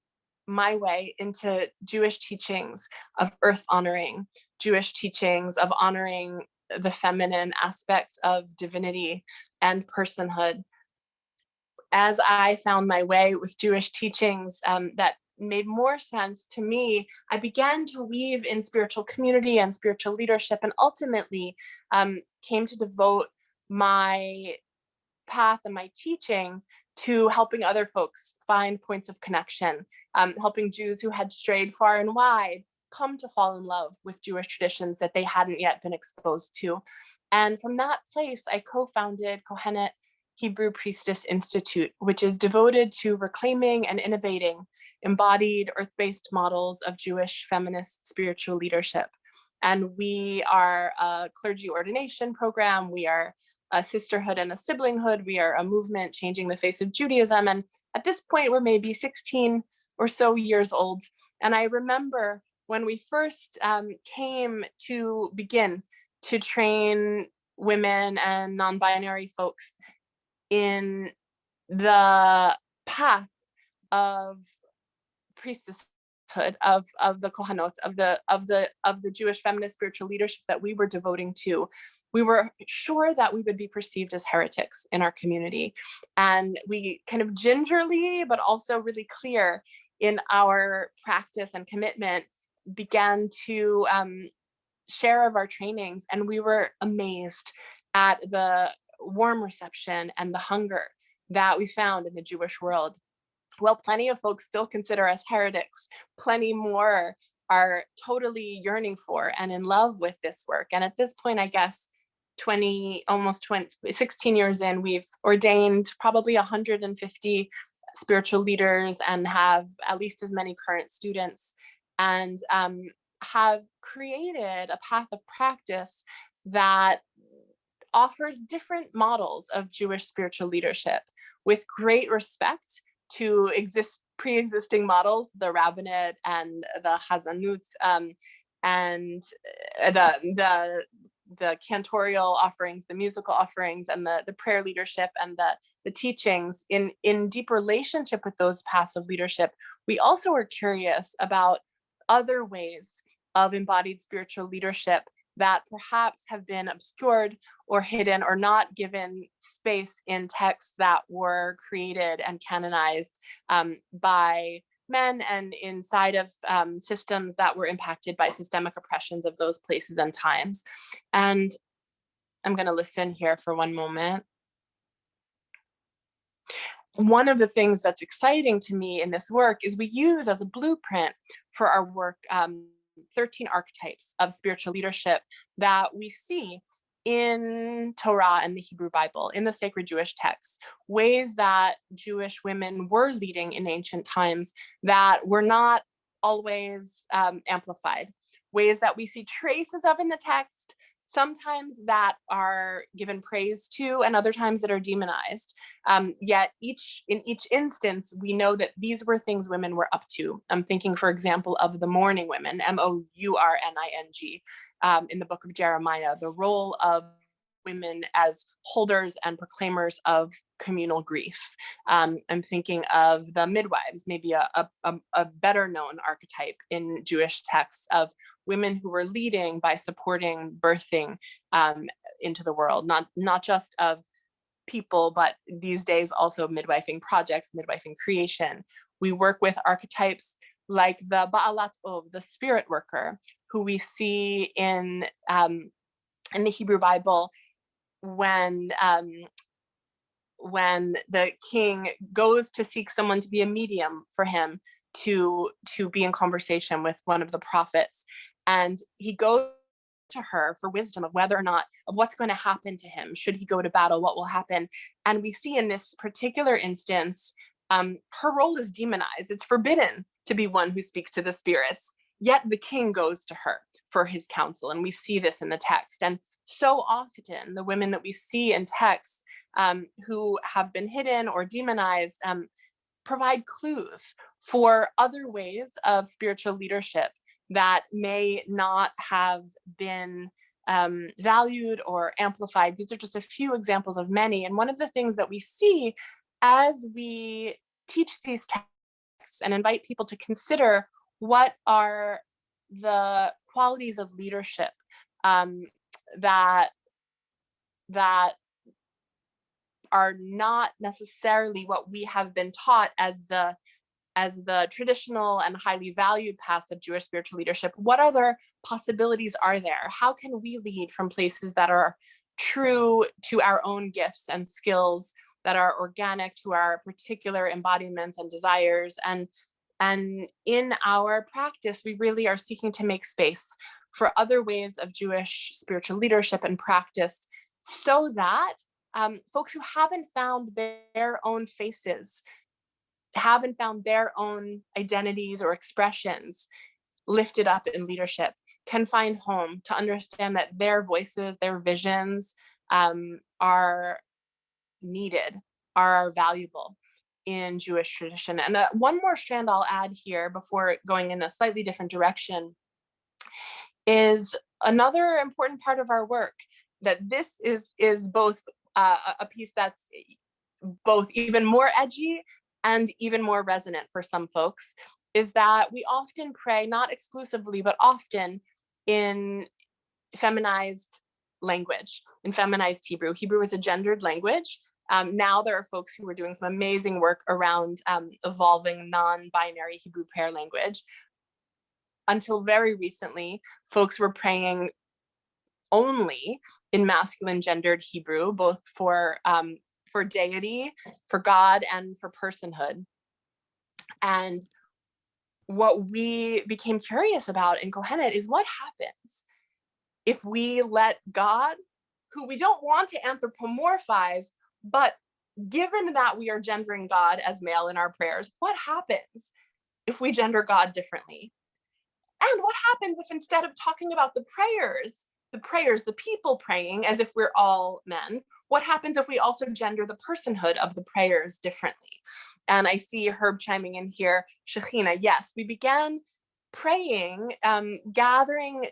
my way into Jewish teachings of earth honoring, Jewish teachings of honoring the feminine aspects of divinity and personhood, as I found my way with Jewish teachings that made more sense to me, I began to weave in spiritual community and spiritual leadership, and ultimately came to devote my path and my teaching to helping other folks find points of connection, helping Jews who had strayed far and wide come to fall in love with Jewish traditions that they hadn't yet been exposed to. And from that place, I co-founded Kohanet Hebrew Priestess Institute, which is devoted to reclaiming and innovating embodied earth-based models of Jewish feminist spiritual leadership. And we are a clergy ordination program. We are a sisterhood and a siblinghood. We are a movement changing the face of Judaism. And at this point, we're maybe 16 or so years old. And I remember when we first came to begin to train women and non-binary folks in the path of priestesshood, of the Kohanot, of the Jewish feminist spiritual leadership that we were devoting to, we were sure that we would be perceived as heretics in our community. And we kind of gingerly, but also really clear in our practice and commitment, began to share of our trainings. And we were amazed at the warm reception and the hunger that we found in the Jewish world. Well, plenty of folks still consider us heretics. Plenty more are totally yearning for and in love with this work. And at this point, I guess, 16 years in, we've ordained probably 150 spiritual leaders and have at least as many current students, and have created a path of practice that offers different models of Jewish spiritual leadership with great respect to pre-existing models, the rabbinate and the hazanut, and the cantorial offerings, the musical offerings, and the prayer leadership and the teachings in deep relationship with those paths of leadership. We also are curious about other ways of embodied spiritual leadership that perhaps have been obscured or hidden or not given space in texts that were created and canonized by men and inside of systems that were impacted by systemic oppressions of those places and times. And I'm going to listen here for one moment. One of the things that's exciting to me in this work is we use as a blueprint for our work 13 archetypes of spiritual leadership that we see in Torah and the Hebrew Bible, in the sacred Jewish texts, ways that Jewish women were leading in ancient times that were not always amplified, ways that we see traces of in the text, sometimes that are given praise to, and other times that are demonized. Yet in each instance, we know that these were things women were up to. I'm thinking, for example, of the mourning women, Mourning, in the book of Jeremiah, the role of women as holders and proclaimers of communal grief. I'm thinking of the midwives, maybe a better known archetype in Jewish texts of women who were leading by supporting birthing into the world, not just of people, but these days also midwifing projects, midwifing creation. We work with archetypes like the Ba'alat Ov, the spirit worker, who we see in the Hebrew Bible when the king goes to seek someone to be a medium for him to be in conversation with one of the prophets, and he goes to her for wisdom of whether or not of what's going to happen to him should he go to battle, what will happen. And we see in this particular instance, her role is demonized. It's forbidden to be one who speaks to the spirits, yet the king goes to her for his counsel. And we see this in the text. And so often the women that we see in texts who have been hidden or demonized provide clues for other ways of spiritual leadership that may not have been valued or amplified. These are just a few examples of many. And one of the things that we see as we teach these texts and invite people to consider what are the qualities of leadership that are not necessarily what we have been taught as the traditional and highly valued paths of Jewish spiritual leadership. What other possibilities are there? How can we lead from places that are true to our own gifts and skills, that are organic to our particular embodiments and desires? And in our practice, we really are seeking to make space for other ways of Jewish spiritual leadership and practice, so that folks who haven't found their own faces, haven't found their own identities or expressions lifted up in leadership, can find home, to understand that their voices, their visions are needed, are valuable in Jewish tradition. And one more strand I'll add here before going in a slightly different direction is another important part of our work, that this is both a piece that's both even more edgy and even more resonant for some folks, is that we often pray, not exclusively, but often in feminized language, in feminized Hebrew. Hebrew is a gendered language. Now there are folks who are doing some amazing work around evolving non-binary Hebrew prayer language. Until very recently, folks were praying only in masculine gendered Hebrew, both for deity, for God, and for personhood. And what we became curious about in Kohanet is what happens if we let God, who we don't want to anthropomorphize, but given that we are gendering God as male in our prayers, what happens if we gender God differently? And what happens if instead of talking about the people praying as if we're all men, what happens if we also gender the personhood of the prayers differently? And I see Herb chiming in here, Shekhinah. Yes, we began praying, gathering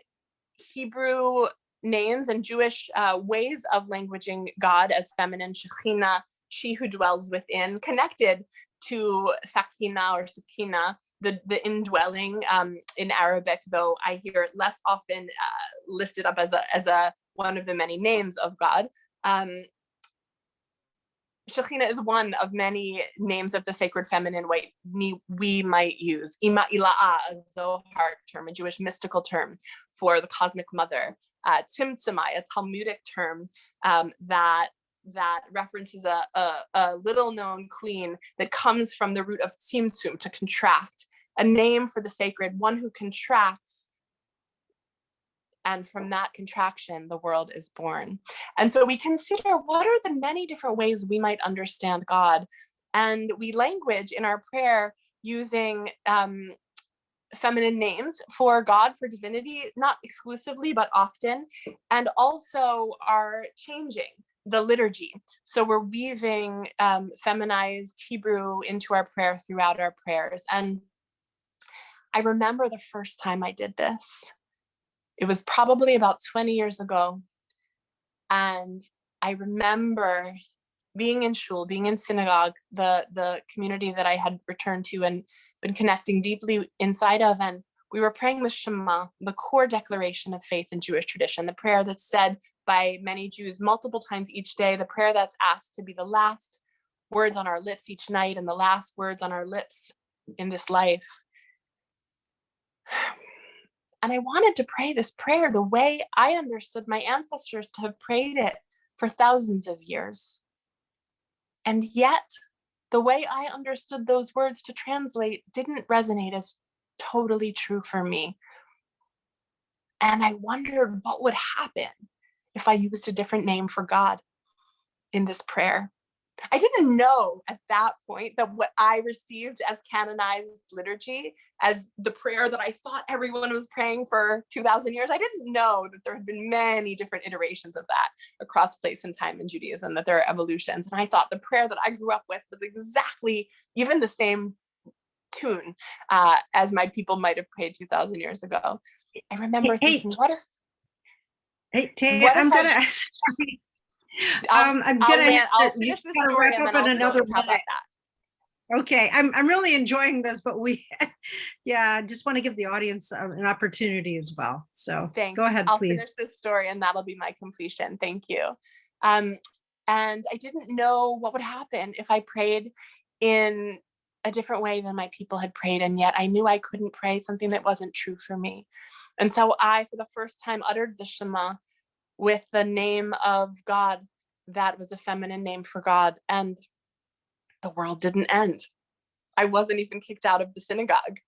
Hebrew names and Jewish ways of languaging God as feminine, Shekhinah, she who dwells within, connected to Sakina or Sukina, the indwelling in Arabic, though I hear it less often lifted up as a one of the many names of God. Shekhinah is one of many names of the sacred feminine we might use. Ima Ila'a, a Zohar term, a Jewish mystical term for the cosmic mother. Tzimtzumai, a Talmudic term that references a little known queen that comes from the root of tzimtzum, to contract, a name for the sacred, one who contracts. And from that contraction, the world is born. And so we consider what are the many different ways we might understand God. And we language in our prayer using feminine names for God, for divinity, not exclusively, but often, and also are changing the liturgy. So we're weaving feminized Hebrew into our prayer throughout our prayers. And I remember the first time I did this. It was probably about 20 years ago. And I remember being in shul, being in synagogue, the community that I had returned to and been connecting deeply inside of. And we were praying the Shema, the core declaration of faith in Jewish tradition, the prayer that's said by many Jews multiple times each day, the prayer that's asked to be the last words on our lips each night and the last words on our lips in this life. And I wanted to pray this prayer the way I understood my ancestors to have prayed it for thousands of years. And yet, the way I understood those words to translate didn't resonate as totally true for me. And I wondered what would happen if I used a different name for God in this prayer. I didn't know at that point that what I received as canonized liturgy, as the prayer that I thought everyone was praying for 2,000 years, I didn't know that there had been many different iterations of that across place and time in Judaism, that there are evolutions. And I thought the prayer that I grew up with was exactly even the same tune as my people might have prayed 2,000 years ago. I remember thinking, what if Taya, what I'm if I gonna just- I'm gonna I'll finish this story wrap and up then in I'll another talk about minute. that. Okay, I'm really enjoying this, but yeah, I just want to give the audience an opportunity as well. So Thanks. go ahead, I'll please. finish this story and that'll be my completion. Thank you. And I didn't know what would happen if I prayed in a different way than my people had prayed. And yet I knew I couldn't pray something that wasn't true for me. And so I, for the first time, uttered the Shema with the name of God that was a feminine name for God. And the world didn't end. I wasn't even kicked out of the synagogue.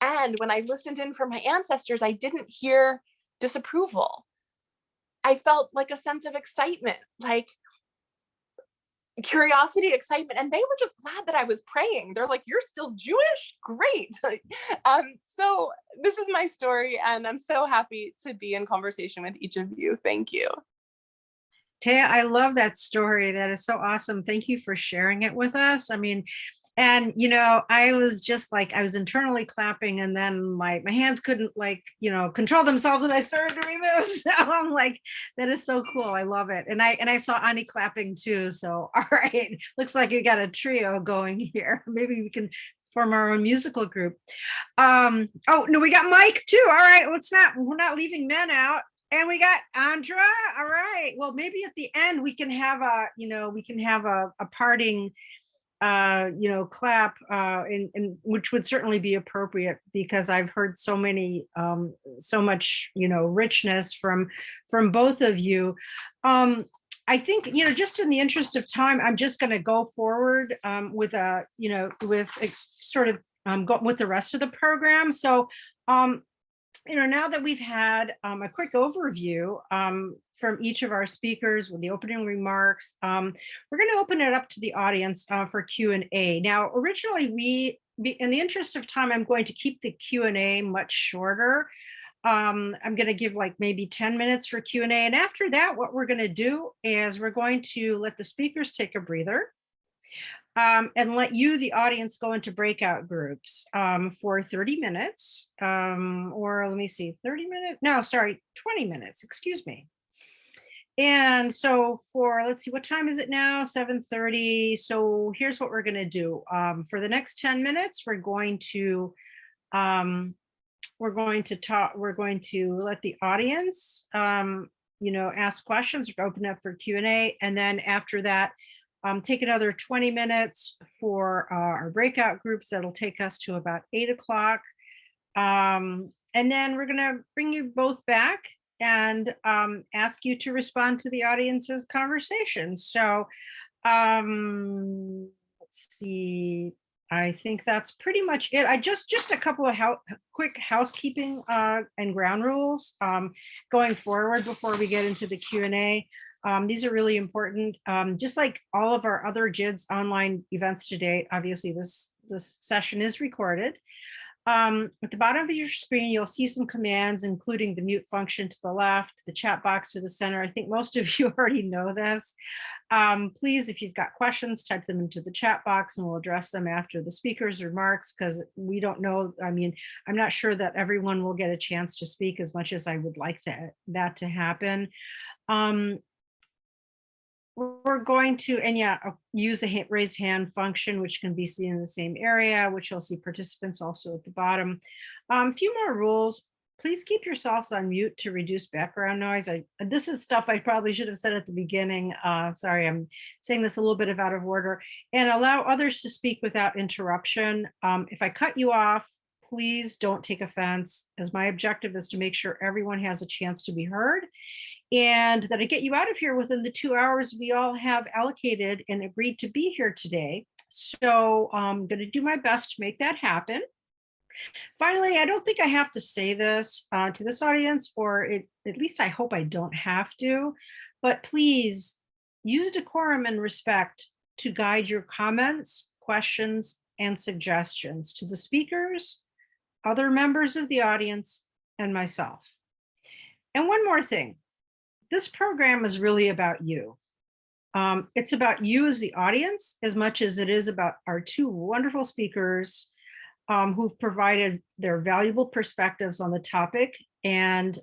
And when I listened in for my ancestors, I didn't hear disapproval. I felt like a sense of excitement, like curiosity, excitement. And they were just glad that I was praying. They're like, you're still Jewish? Great. So this is my story. And I'm so happy to be in conversation with each of you. Thank you. Taya, I love that story. That is so awesome. Thank you for sharing it with us. I mean, and I was just like, I was internally clapping, and then my hands couldn't control themselves, and I started doing this. So I'm like, that is so cool. I love it. And I saw Ani clapping too. So all right, looks like you got a trio going here. Maybe we can form our own musical group. Oh no, we got Mike too. All right, we're not leaving men out. And we got Andra. All right. Well, maybe at the end we can have a parting clap, and which would certainly be appropriate, because I've heard so much richness from both of you. I think just in the interest of time, I'm just going to go forward with go with the rest of the program. So now that we've had a quick overview from each of our speakers with the opening remarks, we're going to open it up to the audience for Q&A. Now, originally, in the interest of time, I'm going to keep the Q&A much shorter. I'm going to give like maybe 10 minutes for Q&A. And after that, what we're going to do is we're going to let the speakers take a breather. And let you, the audience, go into breakout groups for 30 minutes, or let me see, 30 minutes? No, sorry, 20 minutes, excuse me. And so let's see, what time is it now? 7:30. So here's what we're going to do. For the next 10 minutes, we're going to let the audience, ask questions, open up for Q&A. And then after that, take another 20 minutes for our breakout groups. That'll take us to about 8 o'clock. And then we're going to bring you both back and ask you to respond to the audience's conversation. So let's see. I think that's pretty much it. I just a couple of quick housekeeping and ground rules going forward before we get into the Q&A. These are really important. Just like all of our other JIDS online events today, obviously this session is recorded. At the bottom of your screen, you'll see some commands, including the mute function to the left, the chat box to the center. I think most of you already know this. Please, if you've got questions, type them into the chat box and we'll address them after the speaker's remarks, because we don't know. I mean, I'm not sure that everyone will get a chance to speak as much as I would like that to happen. we're going to, and yeah, use a raise hand function, which can be seen in the same area, which you'll see participants also at the bottom. A few more rules. Please keep yourselves on mute to reduce background noise. This is stuff I probably should have said at the beginning. Sorry, I'm saying this a little bit out of order. And allow others to speak without interruption. If I cut you off, please don't take offense, as my objective is to make sure everyone has a chance to be heard, and that I get you out of here within the 2 hours we all have allocated and agreed to be here today. So I'm going to do my best to make that happen. Finally, I don't think I have to say this to this audience, or at least I hope I don't have to, but please use decorum and respect to guide your comments, questions, and suggestions to the speakers, other members of the audience, and myself. And one more thing, this program is really about you. It's about you as the audience as much as it is about our two wonderful speakers who've provided their valuable perspectives on the topic, and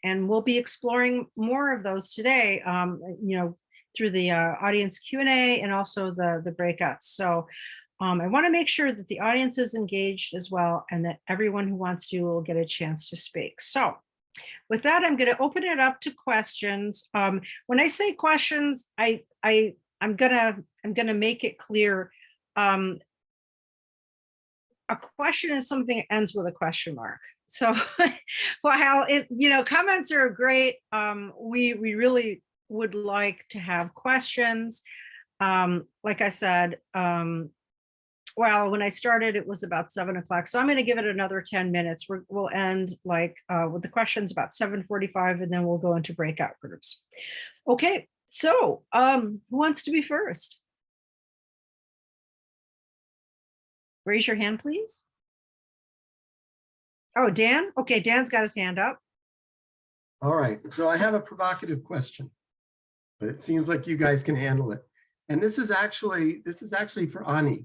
we'll be exploring more of those today, through the audience Q&A and also the breakouts. So I want to make sure that the audience is engaged as well, and that everyone who wants to will get a chance to speak. So with that, I'm going to open it up to questions. When I say questions, I'm gonna make it clear. A question is something that ends with a question mark. So while comments are great, we really would like to have questions. Like I said, well, when I started, it was about 7 o'clock. So I'm going to give it another 10 minutes. We'll end with the questions about 7:45, and then we'll go into breakout groups. Okay, so who wants to be first? Raise your hand, please. Oh, Dan? Okay, Dan's got his hand up. All right, so I have a provocative question, but it seems like you guys can handle it. And this is actually for Ani.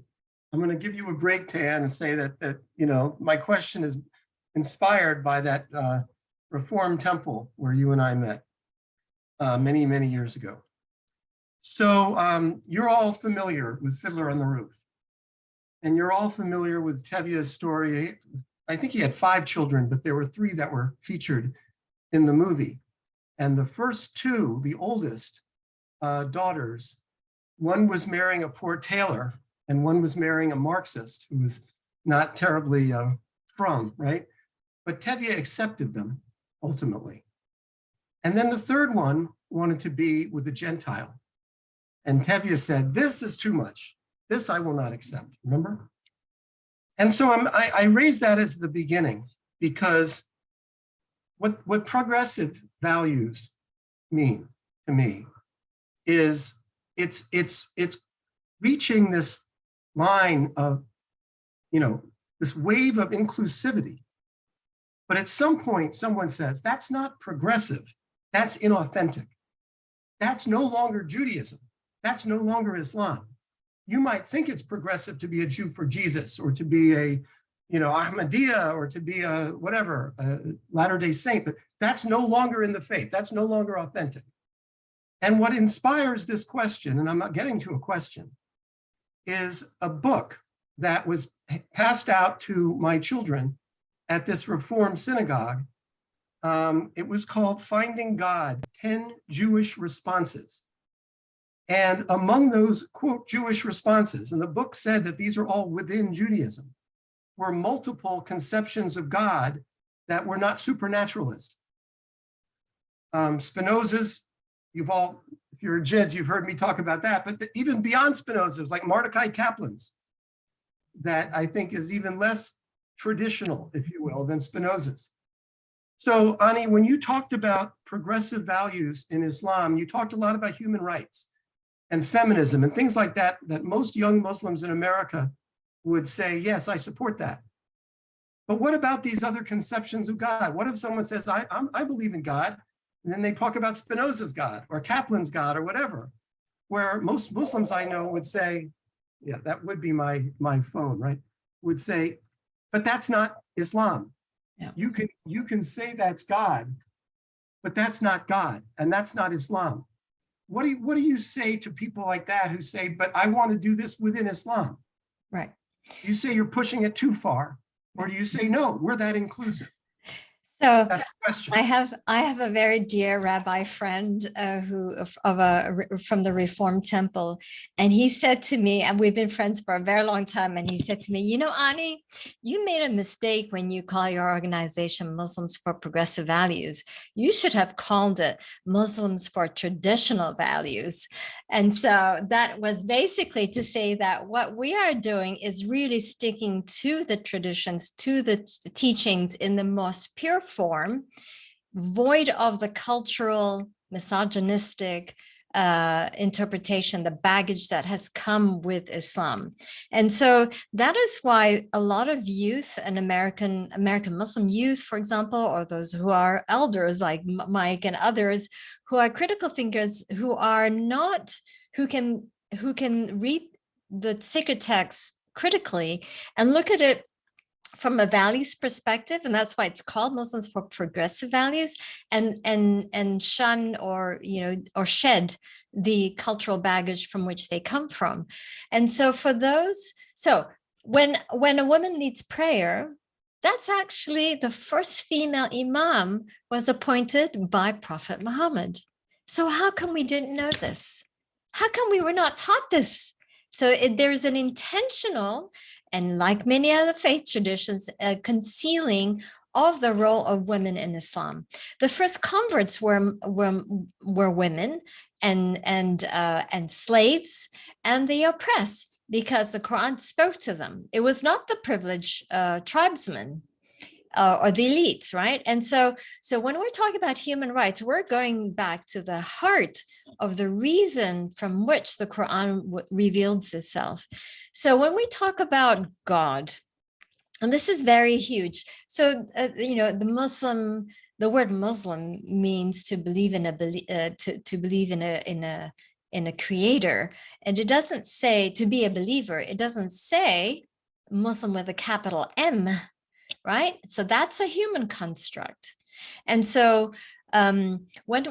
I'm going to give you a break, Taya, and say that my question is inspired by that Reformed temple where you and I met many, many years ago. So you're all familiar with Fiddler on the Roof. And you're all familiar with Tevia's story. I think he had 5 children, but there were 3 that were featured in the movie. And the first 2, the oldest daughters, one was marrying a poor tailor, and one was marrying a Marxist who was not terribly from, right? But Tevye accepted them ultimately. And then the third one wanted to be with a Gentile. And Tevye said, "This is too much. This I will not accept," remember? And so I raise that as the beginning, because what progressive values mean to me is it's reaching this line of, this wave of inclusivity. But at some point, someone says, that's not progressive, that's inauthentic. That's no longer Judaism. That's no longer Islam. You might think it's progressive to be a Jew for Jesus, or to be a, Ahmadiyya, or to be a whatever, a Latter-day Saint, but that's no longer in the faith. That's no longer authentic. And what inspires this question, and I'm not getting to a question, is a book that was passed out to my children at this Reformed synagogue. It was called Finding God, 10 Jewish Responses. And among those, quote, Jewish responses, and the book said that these are all within Judaism, were multiple conceptions of God that were not supernaturalist. Spinoza's, if you're a JIDS, you've heard me talk about that, but even beyond Spinoza's, like Mordecai Kaplan's, that I think is even less traditional, if you will, than Spinoza's. So Ani, when you talked about progressive values in Islam, you talked a lot about human rights and feminism and things like that, that most young Muslims in America would say, yes, I support that. But what about these other conceptions of God? What if someone says, I believe in God, and then they talk about Spinoza's God or Kaplan's God or whatever, where most Muslims I know would say, yeah, that would be my phone, right? Would say, but that's not Islam. Yeah. You can say that's God, but that's not God, and that's not Islam. what do you say to people like that who say, but I want to do this within Islam? Right. You say you're pushing it too far, or do you say, no, we're that inclusive? So That's the question. I have a very dear rabbi friend from the Reform Temple, and he said to me, and we've been friends for a very long time, and he said to me, you know, Ani, you made a mistake when you call your organization Muslims for Progressive Values. You should have called it Muslims for Traditional Values. And so that was basically to say that what we are doing is really sticking to the traditions, to the teachings in the most pure form, void of the cultural, misogynistic interpretation, the baggage that has come with Islam. And so that is why a lot of youth and American Muslim youth, for example, or those who are elders like Mike and others, who are critical thinkers, who can read the sacred text critically and look at it from a values perspective, and that's why it's called Muslims for Progressive Values, and shun or shed the cultural baggage from which they come from. And so for those, so when a woman leads prayer, that's actually the first female imam was appointed by Prophet Muhammad. So how come we didn't know this? How come we were not taught this? So there's an intentional, and like many other faith traditions, concealing of the role of women in Islam. The first converts were women and slaves and the oppressed, because the Quran spoke to them. It was not the privileged tribesmen or the elites, right? And so when we're talking about human rights, we're going back to the heart of the reason from which the Quran reveals itself. So when we talk about God, and this is very huge. So the word Muslim means to believe in to believe in a creator, and it doesn't say to be a believer. It doesn't say Muslim with a capital M. Right? So that's a human construct. And so when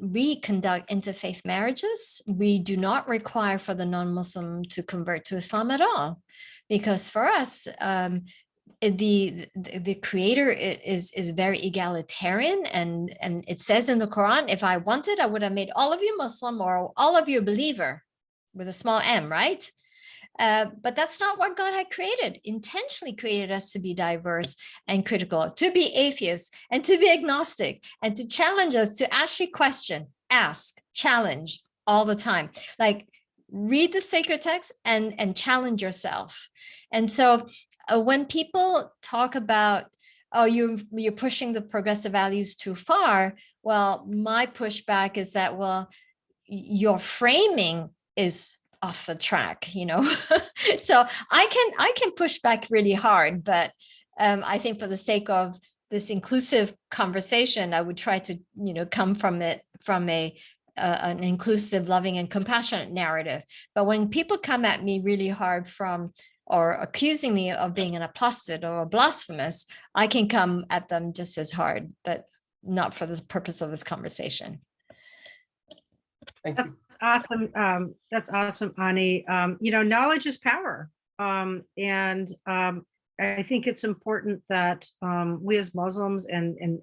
we conduct interfaith marriages, we do not require for the non-Muslim to convert to Islam at all, because for us, the creator is very egalitarian, and it says in the Quran, if I wanted, I would have made all of you Muslim or all of you a believer with a small m, right? But that's not what God had created. Intentionally created us to be diverse and critical, to be atheists and to be agnostic, and to challenge us to actually question, ask, challenge all the time. Like, read the sacred text and challenge yourself. And so when people talk about, oh, you're pushing the progressive values too far, well, my pushback is that, well, your framing is off the track, so I can push back really hard, but I think for the sake of this inclusive conversation, I would try to come from it from an inclusive, loving, and compassionate narrative. But when people come at me really hard or accusing me of being an apostate or a blasphemous, I can come at them just as hard, but not for the purpose of this conversation. Thank you. That's awesome. That's awesome, Ani. Knowledge is power. And I think it's important that we as Muslims and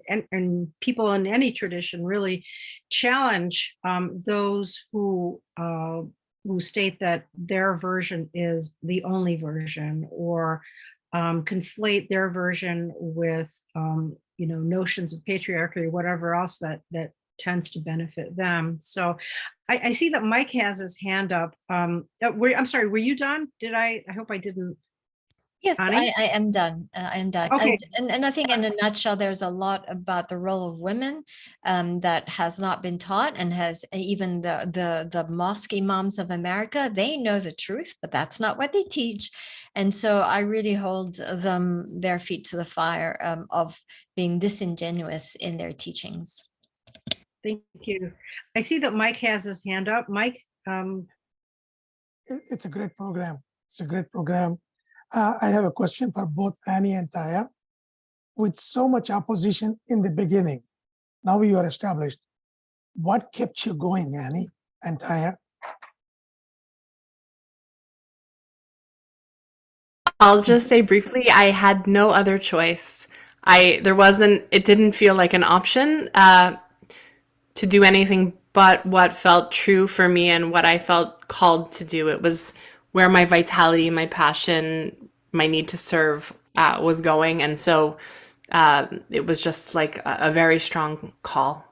people in any tradition really challenge those who state that their version is the only version, or conflate their version with notions of patriarchy or whatever else that tends to benefit them. So I see that Mike has his hand up. I'm sorry, were you done? I hope I didn't. Yes, Ani? I am done. I am done. Okay. And I think in a nutshell, there's a lot about the role of women that has not been taught, and has even the mosque imams of America, they know the truth, but that's not what they teach. And so I really hold their feet to the fire of being disingenuous in their teachings. Thank you. I see that Mike has his hand up. Mike. It's a great program. It's a great program. I have a question for both Annie and Taya. With so much opposition in the beginning, now you are established. what kept you going, Annie and Taya? I'll just say briefly, I had no other choice. It didn't feel like an option to do anything but what felt true for me and what I felt called to do. It was where my vitality, my passion, my need to serve was going. And so it was just like a very strong call.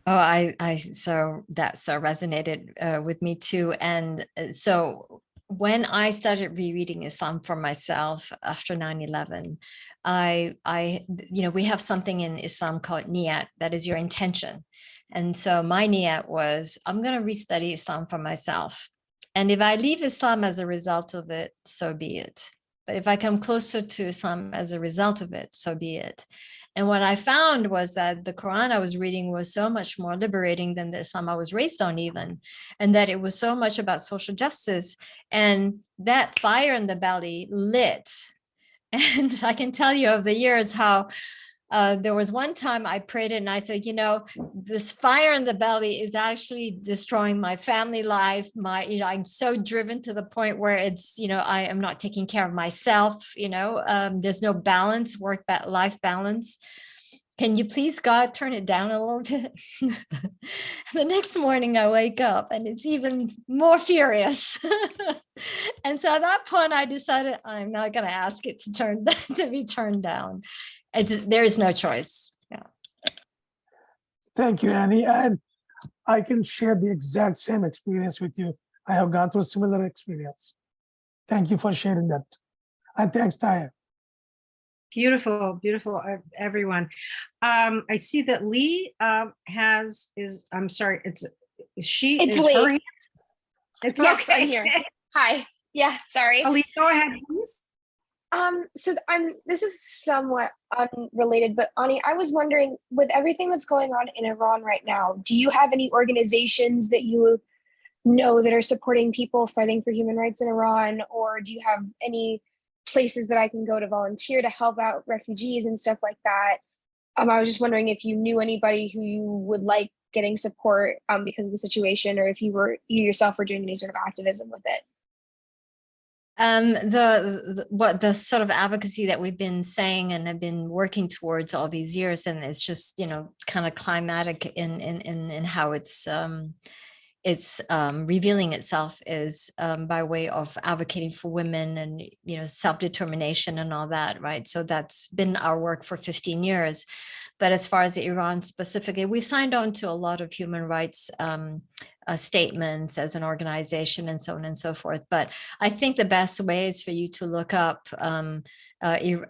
Oh, so that so resonated with me too. And so when I started rereading Islam for myself after 9/11, we have something in Islam called niyat, that is your intention. And so my niyat was, I'm going to restudy Islam for myself. And if I leave Islam as a result of it, so be it. But if I come closer to Islam as a result of it, so be it. And what I found was that the Quran I was reading was so much more liberating than the Islam I was raised on, even, and that it was so much about social justice. And that fire in the belly lit. And I can tell you over the years how there was one time I prayed it and I said, this fire in the belly is actually destroying my family life. I'm so driven to the point where it's, I am not taking care of myself. There's no balance, life balance. Can you please, God, turn it down a little bit? The next morning I wake up and it's even more furious. And so at that point I decided I'm not going to ask it to be turned down. There is no choice. Yeah. Thank you, Annie. And I can share the exact same experience with you. I have gone through a similar experience. Thank you for sharing that. And thanks, Taya. Beautiful, beautiful, everyone. I see that Lee I'm sorry, it's Lee. her hand? It's Yes, okay. I'm here. Hi. Yeah, sorry. Lee, go ahead, please. This is somewhat unrelated, but Ani, I was wondering, with everything that's going on in Iran right now, do you have any organizations that you know that are supporting people fighting for human rights in Iran, or do you have any places that I can go to volunteer to help out refugees and stuff like that? I was just wondering if you knew anybody who you would like getting support because of the situation, or if you yourself were doing any sort of activism with it. The sort of advocacy that we've been saying and have been working towards all these years, and it's just kind of climatic in how it's revealing itself is by way of advocating for women and self-determination and all that, right? So that's been our work for 15 years. But as far as Iran specifically, we've signed on to a lot of human rights statements as an organization and so on and so forth. But I think the best way is for you to look up American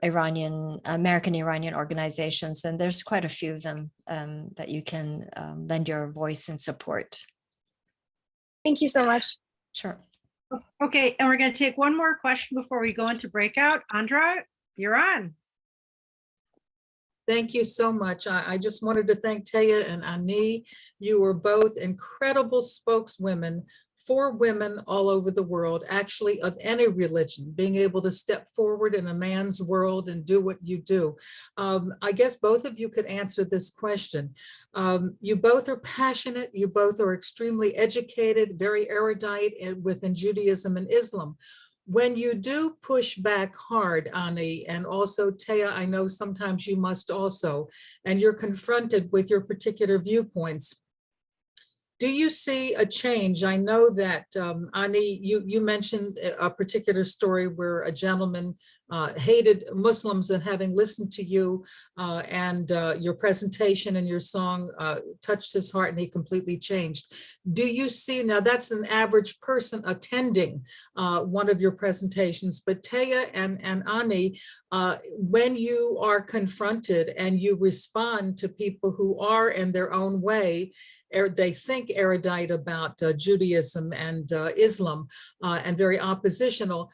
Iranian organizations, and there's quite a few of them that you can lend your voice and support. Thank you so much. Sure. Okay, and we're going to take one more question before we go into breakout. Andra, you're on. Thank you so much. I just wanted to thank Taya and Ani. You were both incredible spokeswomen for women all over the world, actually of any religion, being able to step forward in a man's world and do what you do. I guess both of you could answer this question. You both are passionate. You both are extremely educated, very erudite within Judaism and Islam. When you do push back hard, Ani, and also Taya, I know sometimes you must also, and you're confronted with your particular viewpoints, do you see a change? I know that, Ani, you mentioned a particular story where a gentleman hated Muslims, and having listened to you and your presentation and your song touched his heart and he completely changed. Do you see, now that's an average person attending one of your presentations, but Taya and Ani, when you are confronted and you respond to people who are in their own way, they think erudite about Judaism and Islam and very oppositional.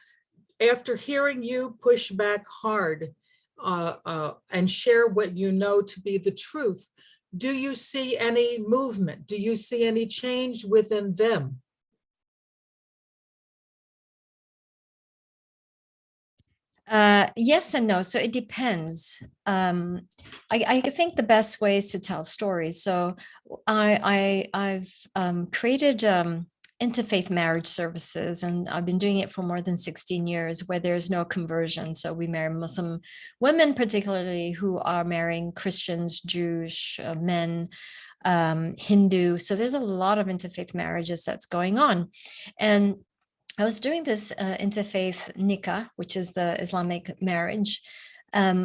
After hearing you push back hard and share what you know to be the truth, do you see any movement? Do you see any change within them? Yes and no. So it depends. I think the best way is to tell stories. So I've created interfaith marriage services, and I've been doing it for more than 16 years, where there's no conversion. So we marry Muslim women, particularly, who are marrying Christians, Jewish men, Hindu. So there's a lot of interfaith marriages that's going on. And I was doing this interfaith nikah, which is the Islamic marriage. So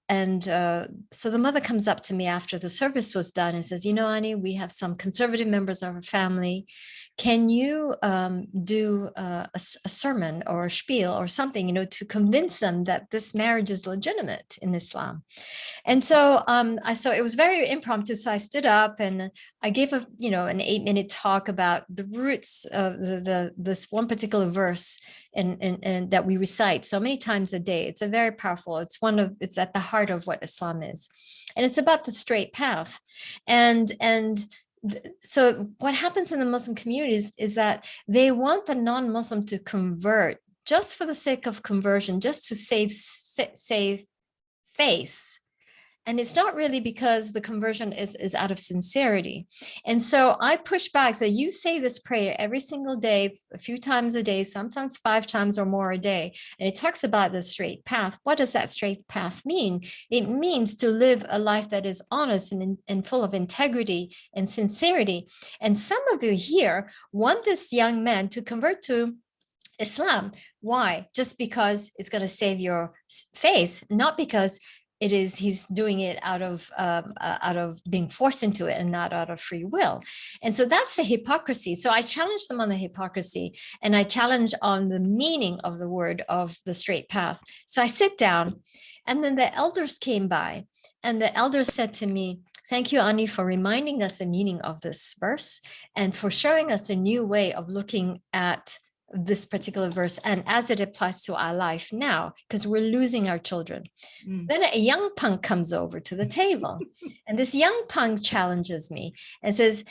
the mother comes up to me after the service was done and says, Annie, we have some conservative members of our family. Can you do a sermon or a spiel or something, to convince them that this marriage is legitimate in Islam? And so it was very impromptu. So I stood up and I gave an 8-minute talk about the roots of this one particular verse and that we recite so many times a day. It's a very powerful, it's at the heart of what Islam is. And it's about the straight path. So what happens in the Muslim communities is that they want the non-Muslim to convert just for the sake of conversion, just to save face. And it's not really because the conversion is out of sincerity. And so I push back. So you say this prayer every single day, a few times a day, sometimes 5 times or more a day. And it talks about the straight path. What does that straight path mean? It means to live a life that is honest and full of integrity and sincerity. And some of you here want this young man to convert to Islam. Why? Just because it's going to save your face, not because he's doing it out of being forced into it and not out of free will. And so that's the hypocrisy. So I challenge them on the hypocrisy, and I challenge on the meaning of the word of the straight path. So I sit down, and then the elders came by, and the elders said to me, "Thank you, Ani, for reminding us the meaning of this verse and for showing us a new way of looking at this particular verse and as it applies to our life now, because we're losing our children." Then a young punk comes over to the table, and this young punk challenges me and says,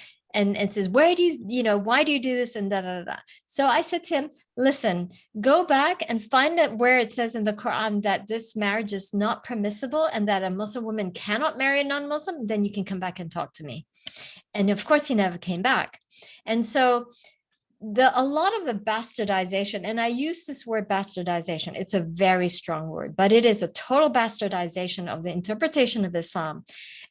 why do you do this? And da, da, da. So I said to him, listen, go back and find out where it says in the Quran that this marriage is not permissible and that a Muslim woman cannot marry a non-Muslim, then you can come back and talk to me. And of course, he never came back. And so a lot of the bastardization, and I use this word bastardization, it's a very strong word, but it is a total bastardization of the interpretation of Islam,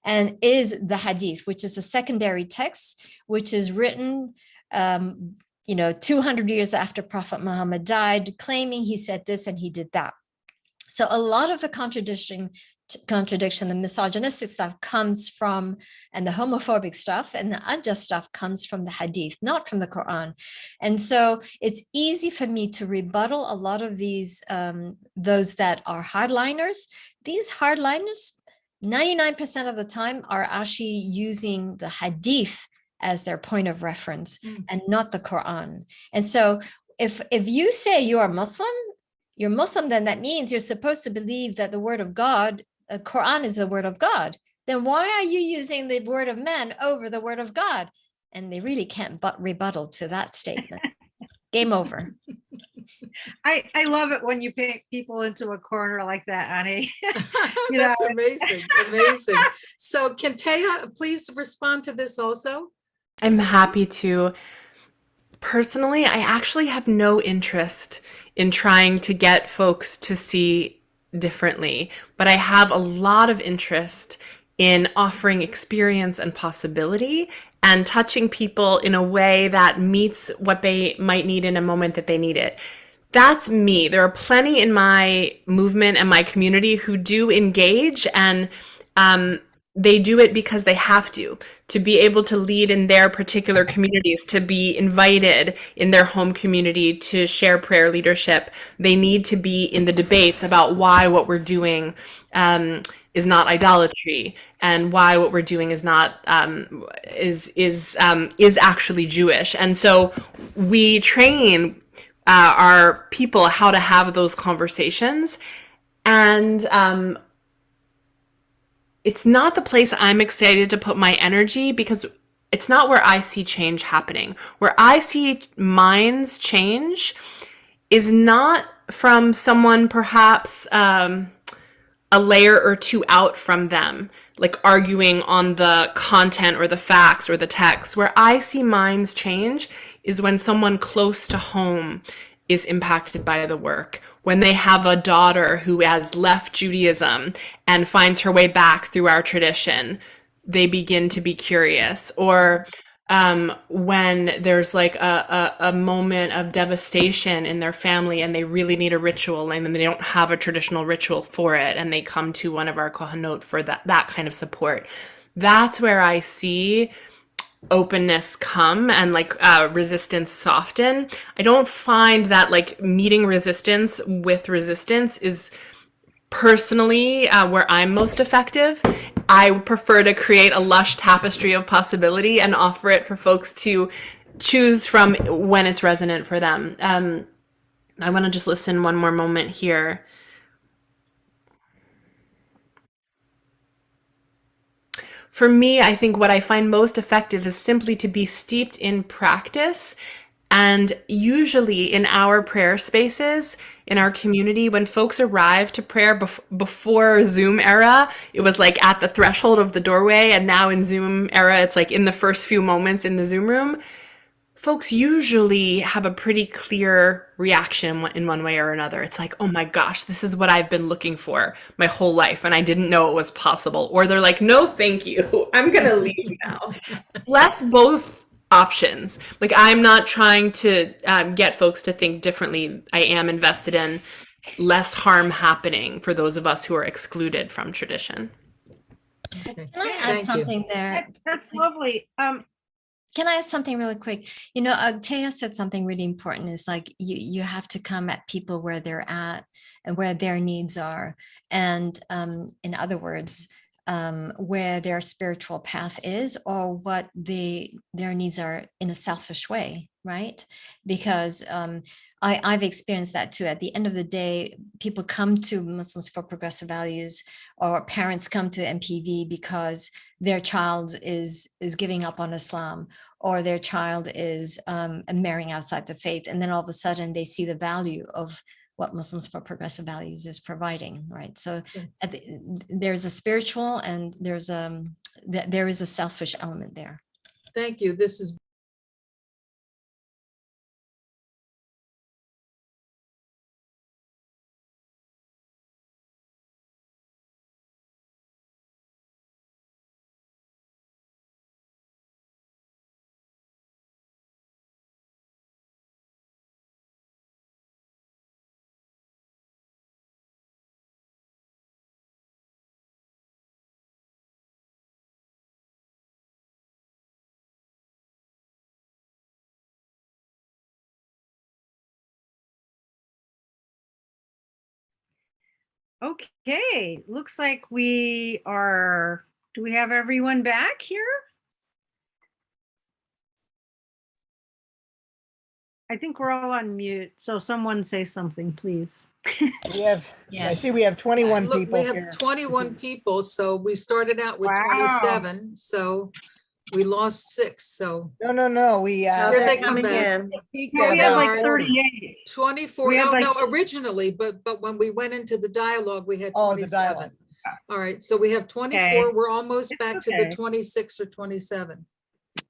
and is the hadith, which is a secondary text, which is written 200 years after Prophet Muhammad died, claiming he said this and he did that. So a lot of the contradiction, the misogynistic stuff comes from, and the homophobic stuff and the unjust stuff comes from the hadith, not from the Quran. And so it's easy for me to rebuttal a lot of these, those that are hardliners. These hardliners, 99% of the time, are actually using the hadith as their point of reference and not the Quran. And so if you say you are Muslim, you're Muslim, then that means you're supposed to believe that the word of God, Quran, is the word of God. Then why are you using the word of men over the word of God? And they really can't but rebuttal to that statement. Game over. I love it when you paint people into a corner like that, Annie. That's amazing. Amazing. So can Taya please respond to this also? I'm happy to. Personally, I actually have no interest in trying to get folks to see differently, but I have a lot of interest in offering experience and possibility and touching people in a way that meets what they might need in a moment that they need it. That's me. There are plenty in my movement and my community who do engage, and they do it because they have to be able to lead in their particular communities, to be invited in their home community to share prayer leadership. They need to be in the debates about why what we're doing is not idolatry, and why what we're doing is not is actually Jewish. And so we train our people how to have those conversations, and it's not the place I'm excited to put my energy, because it's not where I see change happening. Where I see minds change is not from someone perhaps a layer or two out from them, like arguing on the content or the facts or the text. Where I see minds change is when someone close to home is impacted by the work, when they have a daughter who has left Judaism and finds her way back through our tradition, they begin to be curious. Or when there's like a moment of devastation in their family and they really need a ritual and then they don't have a traditional ritual for it, and they come to one of our Kohanot for that kind of support. That's where I see openness come and like resistance soften. I don't find that like meeting resistance with resistance is personally where I'm most effective. I prefer to create a lush tapestry of possibility and offer it for folks to choose from when it's resonant for them. I want to just listen one more moment here. For me, I think what I find most effective is simply to be steeped in practice. And usually in our prayer spaces, in our community, when folks arrive to prayer before Zoom era, it was like at the threshold of the doorway. And now in Zoom era, it's like in the first few moments in the Zoom room. Folks usually have a pretty clear reaction in one way or another. It's like, oh my gosh, this is what I've been looking for my whole life, and I didn't know it was possible. Or they're like, no, thank you. I'm going to leave now. Bless both options. Like, I'm not trying to get folks to think differently. I am invested in less harm happening for those of us who are excluded from tradition. Can I add Thank you. something there? That's lovely. Can I add something really quick? You know, Taya said something really important. Is like you have to come at people where they're at and where their needs are. And in other words, where their spiritual path is, or what their needs are in a selfish way, right? Because I've experienced that too. At the end of the day, people come to Muslims for Progressive Values, or parents come to MPV because their child is giving up on Islam, or their child is marrying outside the faith. And then all of a sudden they see the value of what Muslims for Progressive Values is providing, right? So there's a spiritual and there is a selfish element there. Thank you. This is Okay, looks like do we have everyone back here? I think we're all on mute, so someone say something, please. We have, I Yes. see we have 21 look, people we have here. 21 people, so we started out with Wow. 27, so we lost 6, so No, we, here they come back. peaked No, at we had about like 40. 38. 24, We had oh like- no, originally, but when we went into the dialogue, we had Oh, the 27. dialogue. All right, so we have 24, Okay. we're almost It's back to the okay. 26 or 27.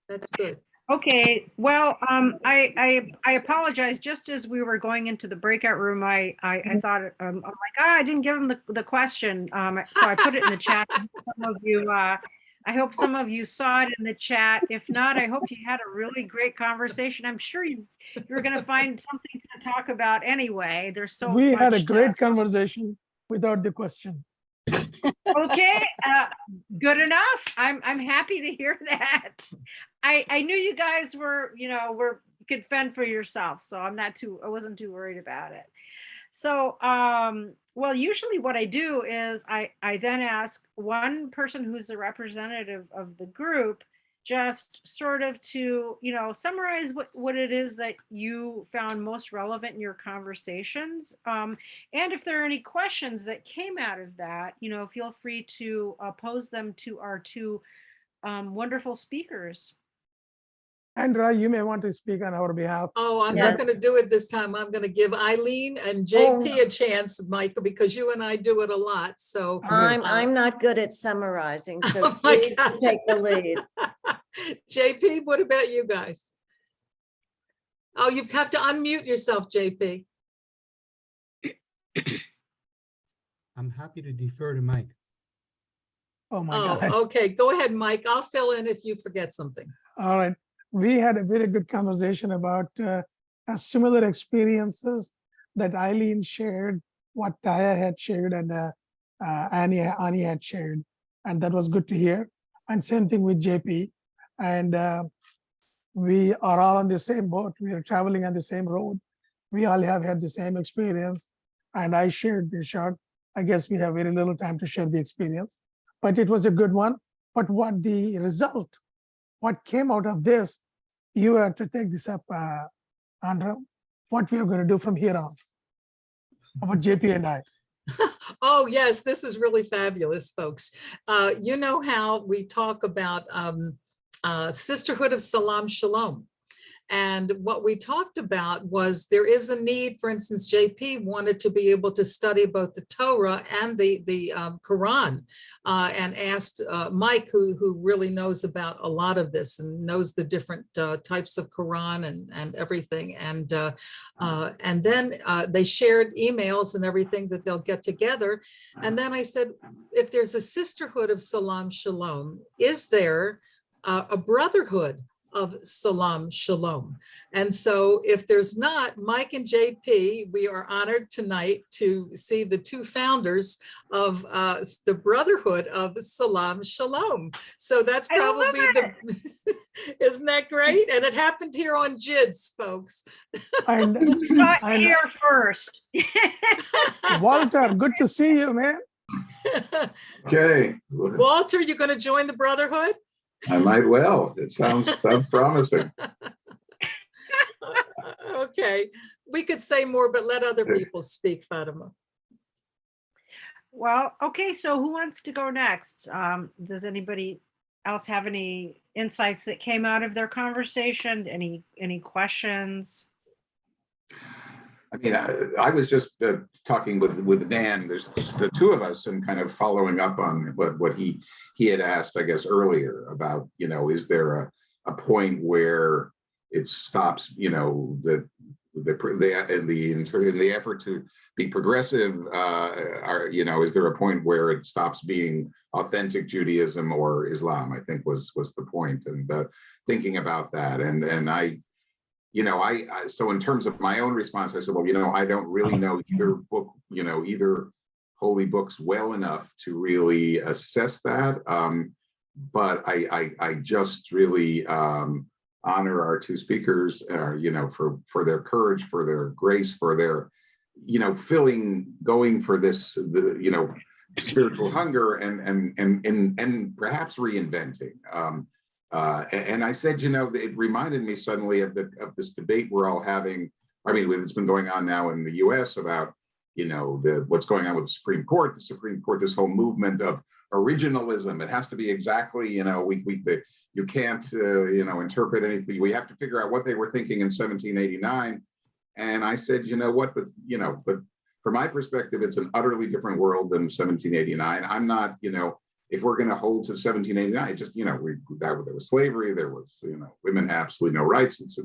That's good. Okay, well, I apologize. Just as we were going into the breakout room, I thought, I'm like, I didn't give him the question. So I put it in the chat. Some of you, I hope some of you saw it in the chat. If not, I hope you had a really great conversation. I'm sure you're going to find something to talk about anyway. There's so We had a much great conversation without the question. Okay, good enough. I'm happy to hear that. I knew you guys were could fend for yourself, so I wasn't too worried about it. So, well, usually what I do is I then ask one person who's the representative of the group just sort of to, summarize what it is that you found most relevant in your conversations. And if there are any questions that came out of that, feel free to pose them to our two wonderful speakers. Andra, you may want to speak on our behalf. Oh, I'm Yeah. not going to do it this time. I'm going to give Eileen and JP a chance, Michael, because you and I do it a lot. So I'm not good at summarizing, so Oh my please God. take the lead. JP, what about you guys? Oh, you have to unmute yourself, JP. I'm happy to defer to Mike. Oh my God. Oh, okay. Go ahead, Mike. I'll fill in if you forget something. All right. We had a very good conversation about similar experiences that Eileen shared, what Taya had shared, and Annie had shared. And that was good to hear. And same thing with JP. And we are all on the same boat. We are traveling on the same road. We all have had the same experience. And I shared the short. I guess we have very little time to share the experience, but it was a good one. But what the result, what came out of this, you have to take this up, Andra, what we are going to do from here on, about JP and I. Oh, yes, this is really fabulous, folks. You know how we talk about Sisterhood of Salam Shalom. And what we talked about was there is a need, for instance, JP wanted to be able to study both the Torah and the Quran, and asked Mike, who really knows about a lot of this and knows the different types of Quran and everything. And then they shared emails and everything that they'll get together. And then I said, if there's a Sisterhood of Salam Shalom, is there a brotherhood of Salam Shalom? And so if there's not, Mike and JP, we are honored tonight to see the two founders of the Brotherhood of Salam Shalom. So that's I love probably isn't that great? And it happened here on JIDS, folks. And, Not and here first. Walter, good to see you, man. Okay, Walter, you going to join the Brotherhood? I might well. It sounds promising. Okay, we could say more, but let other people speak, Fatima. Well, okay, so who wants to go next? Does anybody else have any insights that came out of their conversation? Any questions? I mean, I was just talking with Dan. There's just the two of us, and kind of following up on what he had asked, I guess, earlier about, is there a point where it stops, in the effort to be progressive, is there a point where it stops being authentic Judaism or Islam? I think was the point, and thinking about that, and I. So in terms of my own response, I said, well, I don't really know either book, either holy books well enough to really assess that. But I just really honor our two speakers, for their courage, for their grace, for their, going for this, spiritual hunger and perhaps reinventing. And I said, it reminded me suddenly of this debate we're all having. I mean, it's been going on now in the U.S. about, what's going on with the Supreme Court. The Supreme Court, this whole movement of originalism. It has to be exactly, you can't, interpret anything. We have to figure out what they were thinking in 1789. And I said, but from my perspective, it's an utterly different world than 1789. I'm not, if we're going to hold to 1789, just, there was slavery, there was, women had absolutely no rights. It's a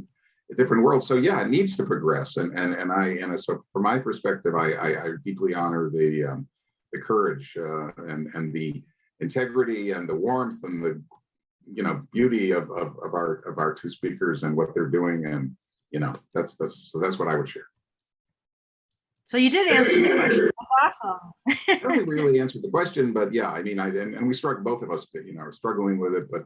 different world. So yeah, it needs to progress. And so from my perspective, I deeply honor the courage and the integrity and the warmth and the, beauty of our two speakers and what they're doing. And, that's what I would share. So you did answer the question. That's awesome. I don't think we really answered the question, but yeah, I mean, and we struggle, both of us, are struggling with it, but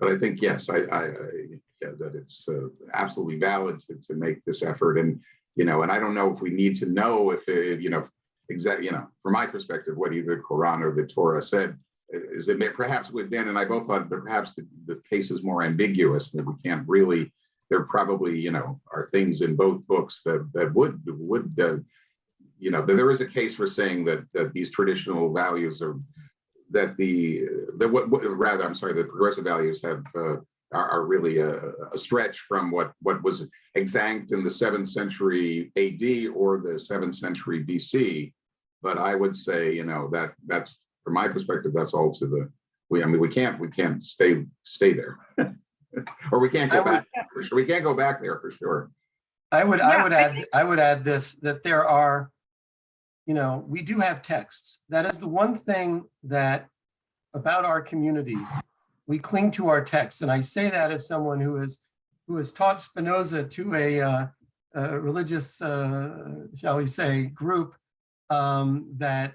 I think, yes, that it's absolutely valid to make this effort. And, and I don't know if we need to know if, exactly, from my perspective, what either the Quran or the Torah said, is it perhaps with Dan and I both thought, but perhaps the case is more ambiguous, that we can't really, there probably, are things in both books that would there is a case for saying that these traditional values are, that the progressive values have are really a stretch from what was extant in the 7th century AD or the 7th century BC. But I would say, you know, that's from my perspective, that's all to the we can't stay there. Or we can't go back for sure. We can't go back there for sure. I would add this, that there are, you know, we do have texts. That is the one thing that about our communities, we cling to our texts. And I say that as someone who has taught Spinoza to a religious, shall we say, group that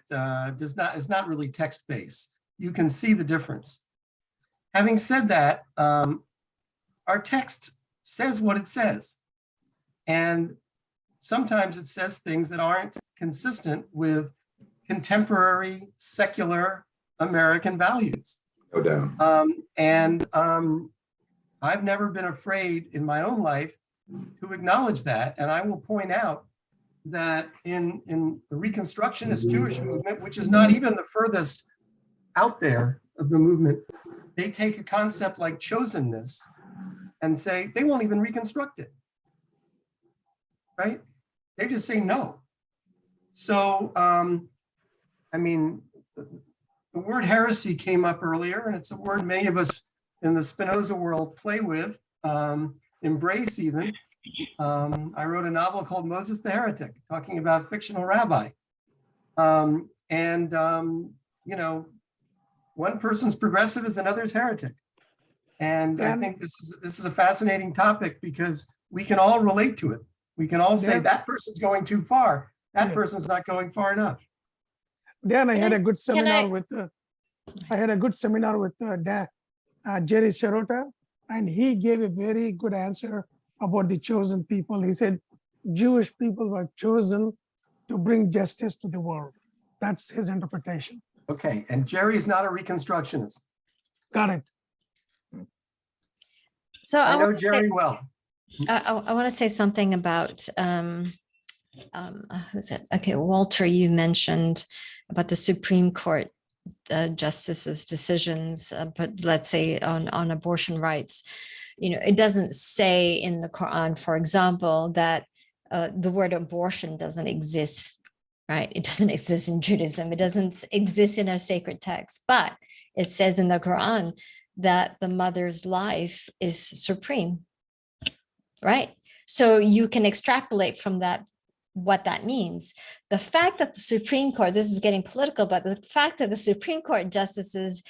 is not really text-based. You can see the difference. Having said that, our text says what it says. And sometimes it says things that aren't consistent with contemporary secular American values. No doubt. I've never been afraid in my own life to acknowledge that. And I will point out that in the Reconstructionist Jewish movement, which is not even the furthest out there of the movement, they take a concept like chosenness and say they won't even reconstruct it, right? They just say no. So, I mean, the word heresy came up earlier, and it's a word many of us in the Spinoza world play with, embrace even. I wrote a novel called Moses the Heretic, talking about fictional rabbi. You know, one person's progressive is another's heretic. And I think this is a fascinating topic because we can all relate to it. We can all say that person's going too far. That person's not going far enough. Dan, I had a good seminar with Jerry Sherota, and he gave a very good answer about the chosen people. He said, Jewish people were chosen to bring justice to the world. That's his interpretation. Okay, and Jerry is not a Reconstructionist. Got it. So I know Jerry well. I want to say something about who's it? Okay, Walter, you mentioned about the Supreme Court justices' decisions, but let's say on abortion rights. You know, it doesn't say in the Quran, for example, that the word abortion doesn't exist, right? It doesn't exist in Judaism. It doesn't exist in our sacred text, but it says in the Quran that the mother's life is supreme, right? So you can extrapolate from that what that means. The fact that the Supreme Court, this is getting political, but the fact that the Supreme Court justices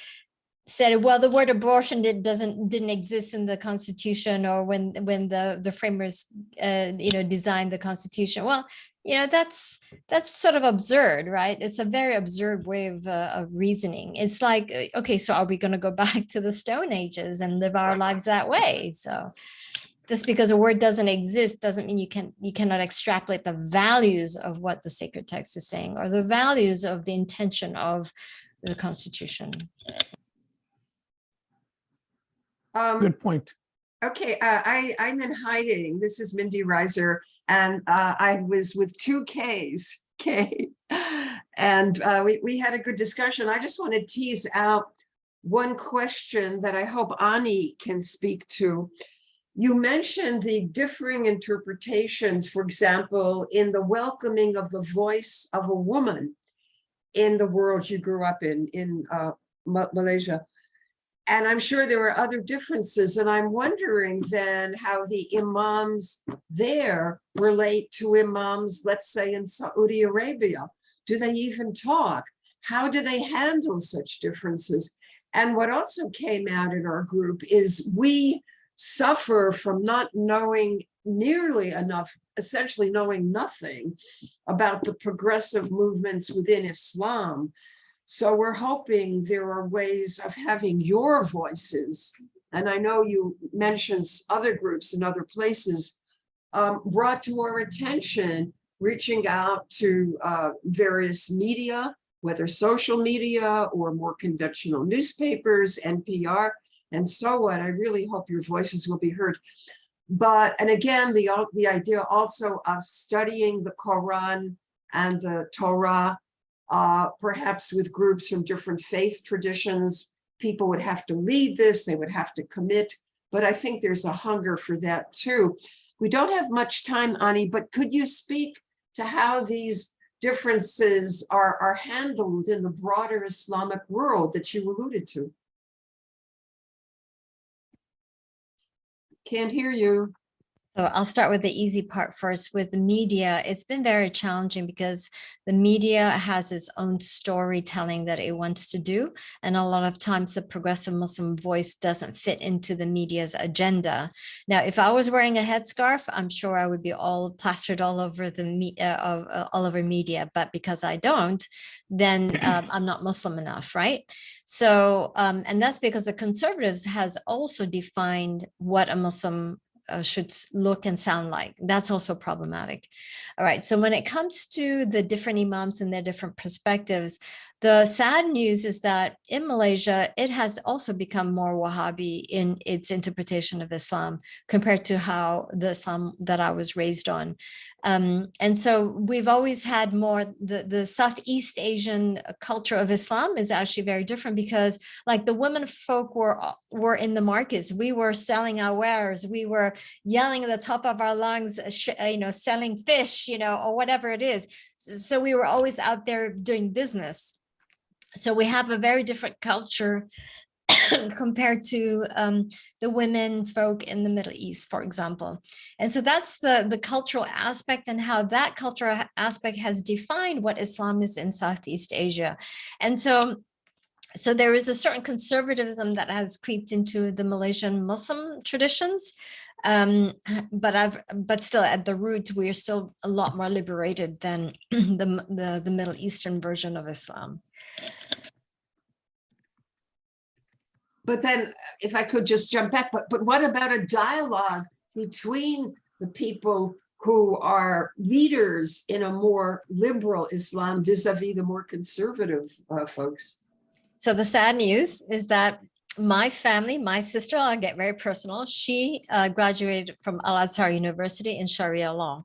said, well, the word abortion didn't exist in the Constitution, or when the framers designed the Constitution. Well, you know, that's sort of absurd, right? It's a very absurd way of reasoning. It's like, okay, so are we going to go back to the Stone Ages and live our lives that way? So just because a word doesn't exist doesn't mean you cannot extrapolate the values of what the sacred text is saying or the values of the intention of the Constitution. Good point. Okay, I'm in hiding. This is Mindy Reiser, and I was with two Ks, K, and we had a good discussion. I just want to tease out one question that I hope Ani can speak to. You mentioned the differing interpretations, for example, in the welcoming of the voice of a woman in the world you grew up in Malaysia. And I'm sure there are other differences. And I'm wondering then how the imams there relate to imams, let's say in Saudi Arabia. Do they even talk? How do they handle such differences? And what also came out in our group is we suffer from not knowing nearly enough, essentially knowing nothing about the progressive movements within Islam. So we're hoping there are ways of having your voices, and I know you mentioned other groups in other places, brought to our attention, reaching out to various media, whether social media or more conventional newspapers, NPR, and so on. I really hope your voices will be heard. And again, the idea also of studying the Quran and the Torah, perhaps with groups from different faith traditions. People would have to lead this, they would have to commit, but I think there's a hunger for that too. We don't have much time, Ani, but could you speak to how these differences are handled in the broader Islamic world that you alluded to? Can't hear you. So I'll start with the easy part first. With the media, it's been very challenging because the media has its own storytelling that it wants to do. And a lot of times the progressive Muslim voice doesn't fit into the media's agenda. Now, if I was wearing a headscarf, I'm sure I would be all plastered all over all over media. But because I don't, then I'm not Muslim enough, right? So, and that's because the conservatives has also defined what a Muslim should look and sound like. That's also problematic. All right. So when it comes to the different imams and their different perspectives, the sad news is that in Malaysia, it has also become more Wahhabi in its interpretation of Islam compared to how the Islam that I was raised on. And so we've always had more, the Southeast Asian culture of Islam is actually very different because like the women folk were in the markets. We were selling our wares. We were yelling at the top of our lungs, selling fish, or whatever it is. So we were always out there doing business. So we have a very different culture compared to the women folk in the Middle East, for example. And so that's the cultural aspect and how that cultural aspect has defined what Islam is in Southeast Asia. And so there is a certain conservatism that has creeped into the Malaysian Muslim traditions. But still at the root, we are still a lot more liberated than the Middle Eastern version of Islam. But then if I could just jump back, but what about a dialogue between the people who are leaders in a more liberal Islam vis-a-vis the more conservative folks? So the sad news is that my family, my sister, I'll get very personal. She graduated from Al-Azhar University in Sharia law,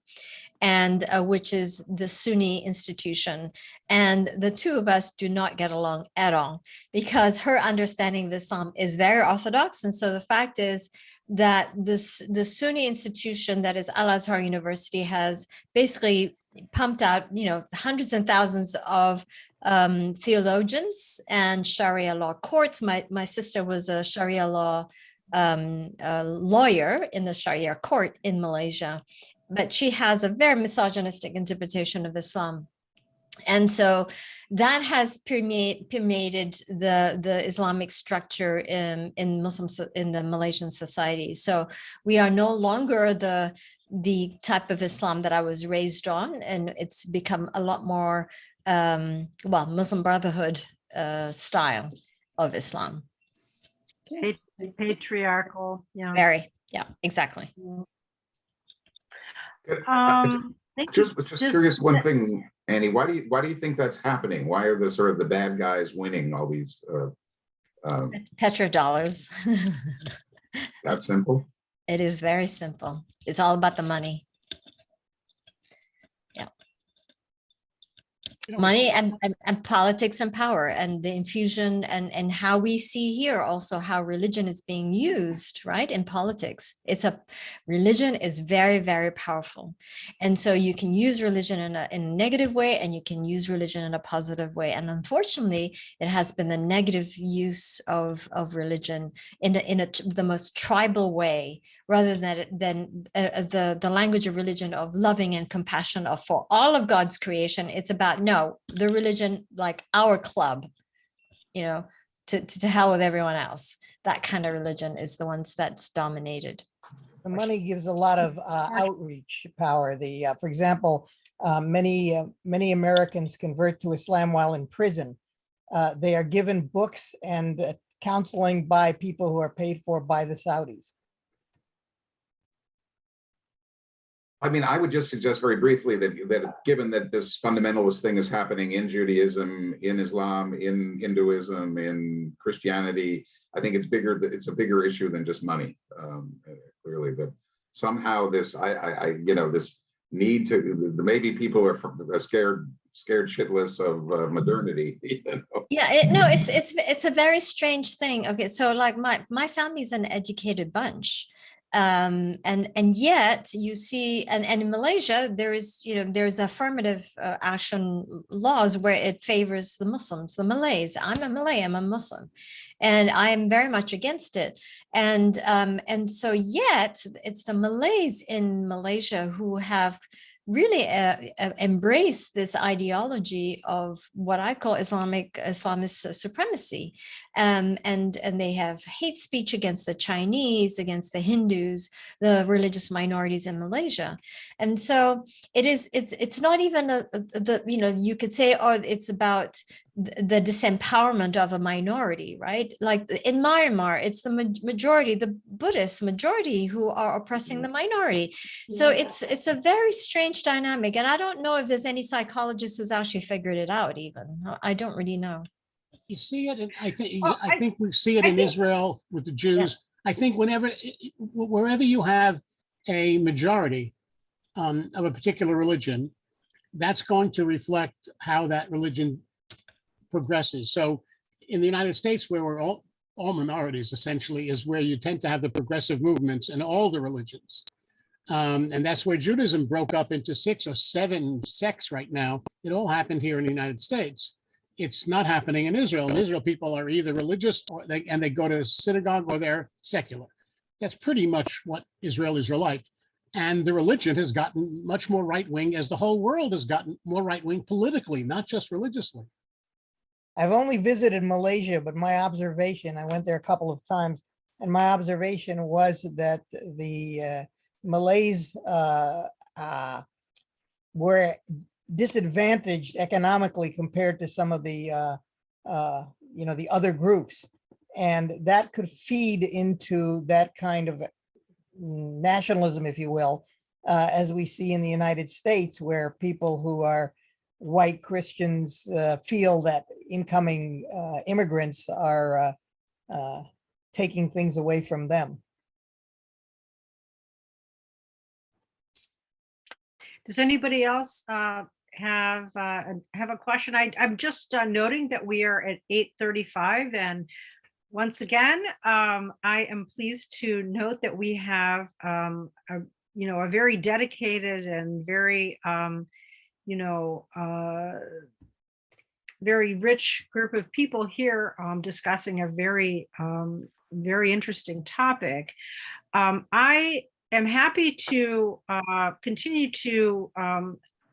and which is the Sunni institution. And the two of us do not get along at all because her understanding of Islam is very orthodox. And so the fact is that the Sunni institution that is Al-Azhar University has basically pumped out, hundreds and thousands of theologians and Sharia law courts. My sister was a Sharia law lawyer in the Sharia court in Malaysia, but she has a very misogynistic interpretation of Islam. And so that has permeated the Islamic structure in the Malaysian society. So we are no longer the type of Islam that I was raised on, and it's become a lot more Muslim Brotherhood style of Islam. Patriarchal, yeah. Very, yeah, exactly. Just curious, one thing, Annie, why do you think that's happening? Why are the bad guys winning all these petrodollars? That simple? It is very simple. It's all about the money. Yeah. Money and politics and power and the infusion and how we see here also how religion is being used, right, in politics. Religion is very, very powerful. And so you can use religion in a negative way and you can use religion in a positive way. And unfortunately, it has been the negative use of religion in the most tribal way, rather than the language of religion of loving and compassion for all of God's creation. It's about, no, the religion, like our club, to hell with everyone else. That kind of religion is the ones that's dominated. The money gives a lot of outreach power. For example, many Americans convert to Islam while in prison. They are given books and counseling by people who are paid for by the Saudis. I mean, I would just suggest very briefly that given that this fundamentalist thing is happening in Judaism, in Islam, in Hinduism, in Christianity, I think it's bigger. It's a bigger issue than just money. Clearly, that somehow this, this need to, maybe people are scared scared shitless of modernity. You know? Yeah, no, it's a very strange thing. Okay, so like my family's an educated bunch. And yet you see, and in Malaysia, there is, there's affirmative action laws where it favors the Muslims, the Malays. I'm a Malay, I'm a Muslim, and I am very much against it. And so yet it's the Malays in Malaysia who have really embrace this ideology of what I call Islamist supremacy. And they have hate speech against the Chinese, against the Hindus, the religious minorities in Malaysia. And so it's not even you could say, oh, it's about the disempowerment of a minority, right? Like in Myanmar, it's the majority, the Buddhist majority who are oppressing the minority. So it's a very strange dynamic. And I don't know if there's any psychologist who's actually figured it out even. I don't really know. You see it, and I Well, think we see it I in think- Israel with the Jews. I think wherever you have a majority of a particular religion, that's going to reflect how that religion progresses. So in the United States, where we're all minorities, essentially, is where you tend to have the progressive movements in all the religions. And that's where Judaism broke up into 6 or 7 sects right now. It all happened here in the United States. It's not happening in Israel. In Israel, people are either religious and they go to synagogue, or they're secular. That's pretty much what Israelis are like. And the religion has gotten much more right-wing, as the whole world has gotten more right-wing politically, not just religiously. I've only visited Malaysia, but my observation, I went there a couple of times, and my observation was that the Malays were disadvantaged economically compared to some of the the other groups, and that could feed into that kind of nationalism, if you will, as we see in the United States, where people who are white Christians feel that incoming immigrants are taking things away from them. Does anybody else have a question? I'm just noting that we are at 8:35, and once again, I am pleased to note that we have a very dedicated and very very rich group of people here discussing a very very interesting topic. I am happy to continue to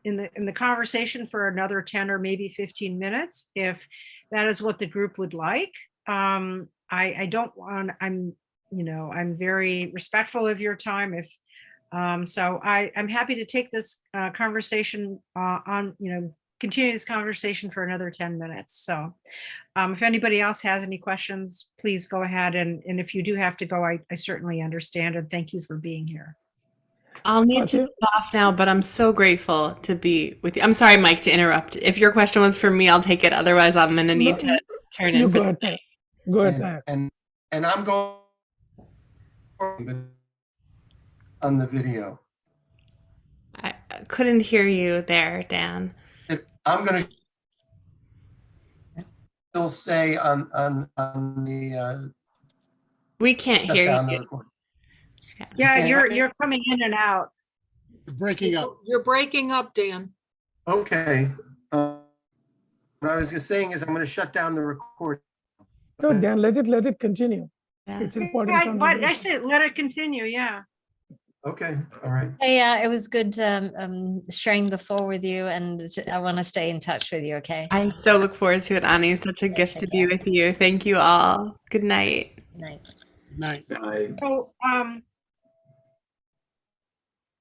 in the conversation for another 10 or maybe 15 minutes, if that is what the group would like. I don't want, I'm very respectful of your time. If so I'm happy to take this conversation continue this conversation for another 10 minutes. So if anybody else has any questions, please go ahead. And if you do have to go, I certainly understand. And thank you for being here. I'll need to stop off now, but I'm so grateful to be with you. I'm sorry, Mike, to interrupt. If your question was for me, I'll take it. Otherwise, I'm going to need to turn in. Go ahead. Go ahead. And I'm going on the video. I couldn't hear you there, Dan. I'm going to still say on the. We can't hear you. Yeah, you're coming in and out. You're breaking up. You're breaking up, Dan. Okay. What I was saying is I'm going to shut down the recording. No, Dan, let it continue. Yeah. It's important. I said let it continue. Yeah. Okay. All right. Yeah, it was good sharing the floor with you, and I want to stay in touch with you. Okay. I so look forward to it, Ani. Such a gift to be with you. Thank you all. Good night. Night. Night. So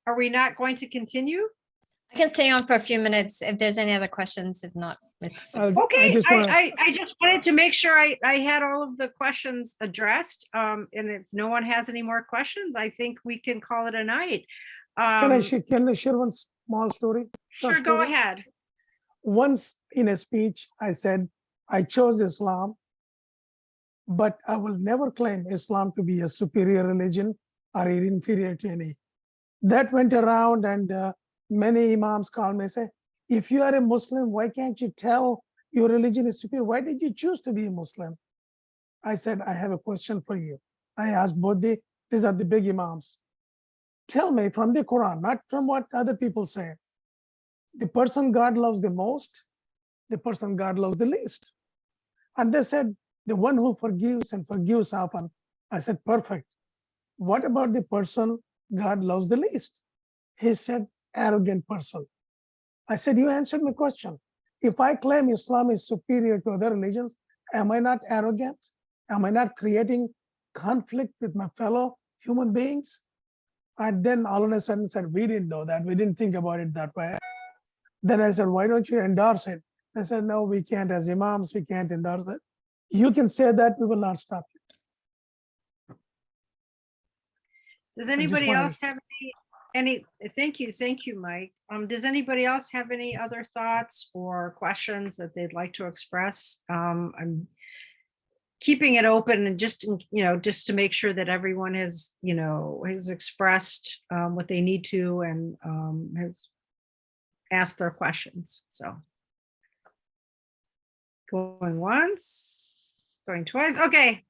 are we not going to continue? I can stay on for a few minutes if there's any other questions. If not, it's okay. I just wanted to make sure I had all of the questions addressed. And if no one has any more questions, I think we can call it a night. Can I share one small story? Sure, go ahead. Once in a speech, I said, I chose Islam, but I will never claim Islam to be a superior religion or inferior to any. That went around, and many imams called me and say, If you are a Muslim, why can't you tell your religion is superior? Why did you choose to be a Muslim? I said, I have a question for you. I asked both these are the big imams. Tell me from the Quran, not from what other people say. The person God loves the most, the person God loves the least. And they said, the one who forgives and forgives often. I said, perfect. What about the person God loves the least? He said, arrogant person. I said, you answered my question. If I claim Islam is superior to other religions, am I not arrogant? Am I not creating conflict with my fellow human beings? And then all of a sudden said, we didn't know that. We didn't think about it that way. Then I said, why don't you endorse it? They said, no, we can't. As imams, we can't endorse it. You can say that, we will not stop you. Does anybody else have any, thank you, Mike. Does anybody else have any other thoughts or questions that they'd like to express? I'm keeping it open and just, just to make sure that everyone has, has expressed what they need to and has asked their questions. So going once, going twice. Okay.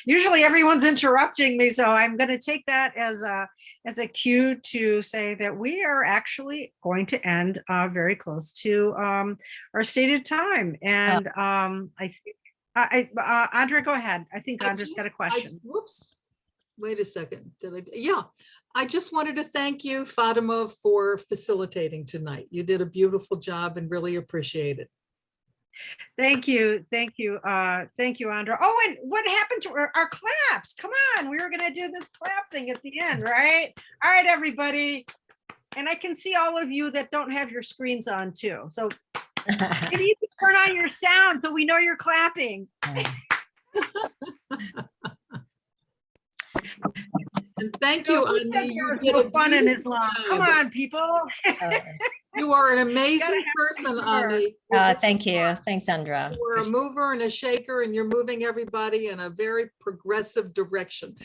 Usually everyone's interrupting me, so I'm going to take that as a cue to say that we are actually going to end very close to our stated time. And I think Andrea, go ahead. I think Andrea's got a question. Whoops. Wait a second. Yeah, I just wanted to thank you, Fatima, for facilitating tonight. You did a beautiful job and really appreciate it. Thank you, Andrea. Oh, and what happened to our claps? Come on, we were gonna do this clap thing at the end, right? All right, everybody. And I can see all of you that don't have your screens on too. So maybe you can turn on your sound so we know you're clapping. And thank you, Who said Ani. there was You did no a fun in beautiful Islam? Come job. on, people. You are an amazing person, Ani. Thank you. Thanks, Sandra. You were a mover and a shaker, and you're moving everybody in a very progressive direction,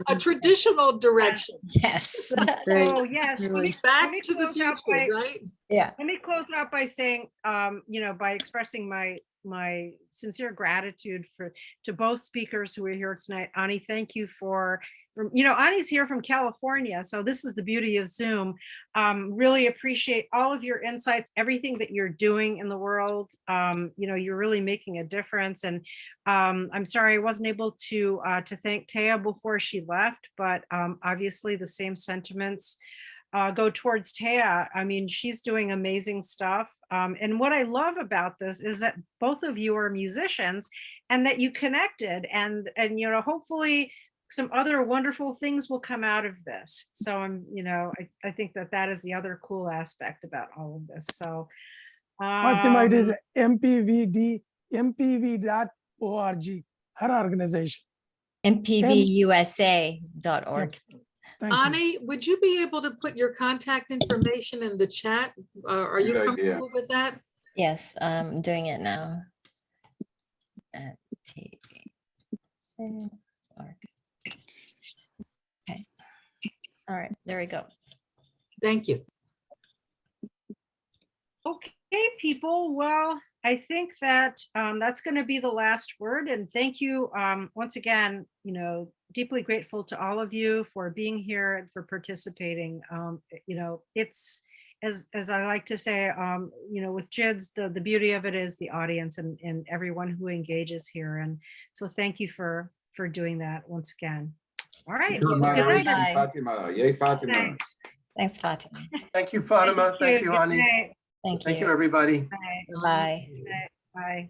a traditional direction. Yes. Oh, yes. Back to the future, right? Yeah. Let me close out by saying, by expressing my sincere gratitude to both speakers who are here tonight. Ani, thank you Ani's here from California, so this is the beauty of Zoom. Really appreciate all of your insights, everything that you're doing in the world. You're really making a difference. And I'm sorry I wasn't able to thank Taya before she left, but obviously the same sentiments go towards Taya. I mean, she's doing amazing stuff. And what I love about this is that both of you are musicians and that you connected and hopefully some other wonderful things will come out of this. So I think that is the other cool aspect about all of this. So Fatima, it is mpvd, mpv.org, her organization. mpvusa.org. Ani, would you be able to put your contact information in the chat? Are you Good comfortable idea. with that? Yes, I'm doing it now. Okay. All right, there we go. Thank you. Okay, people. Well, I think that that's going to be the last word. And thank you once again, deeply grateful to all of you for being here and for participating. It's, as I like to say, with JIDS, the beauty of it is the audience and everyone who engages here. And so thank you for doing that once again. All right. Your Good moderation, night. Fatima. Yay, Fatima. Thanks, Fatima. Thank you, Fatima. Thank you, Good Ani. night. Thank you. Thank you, everybody. Bye. Bye. Bye.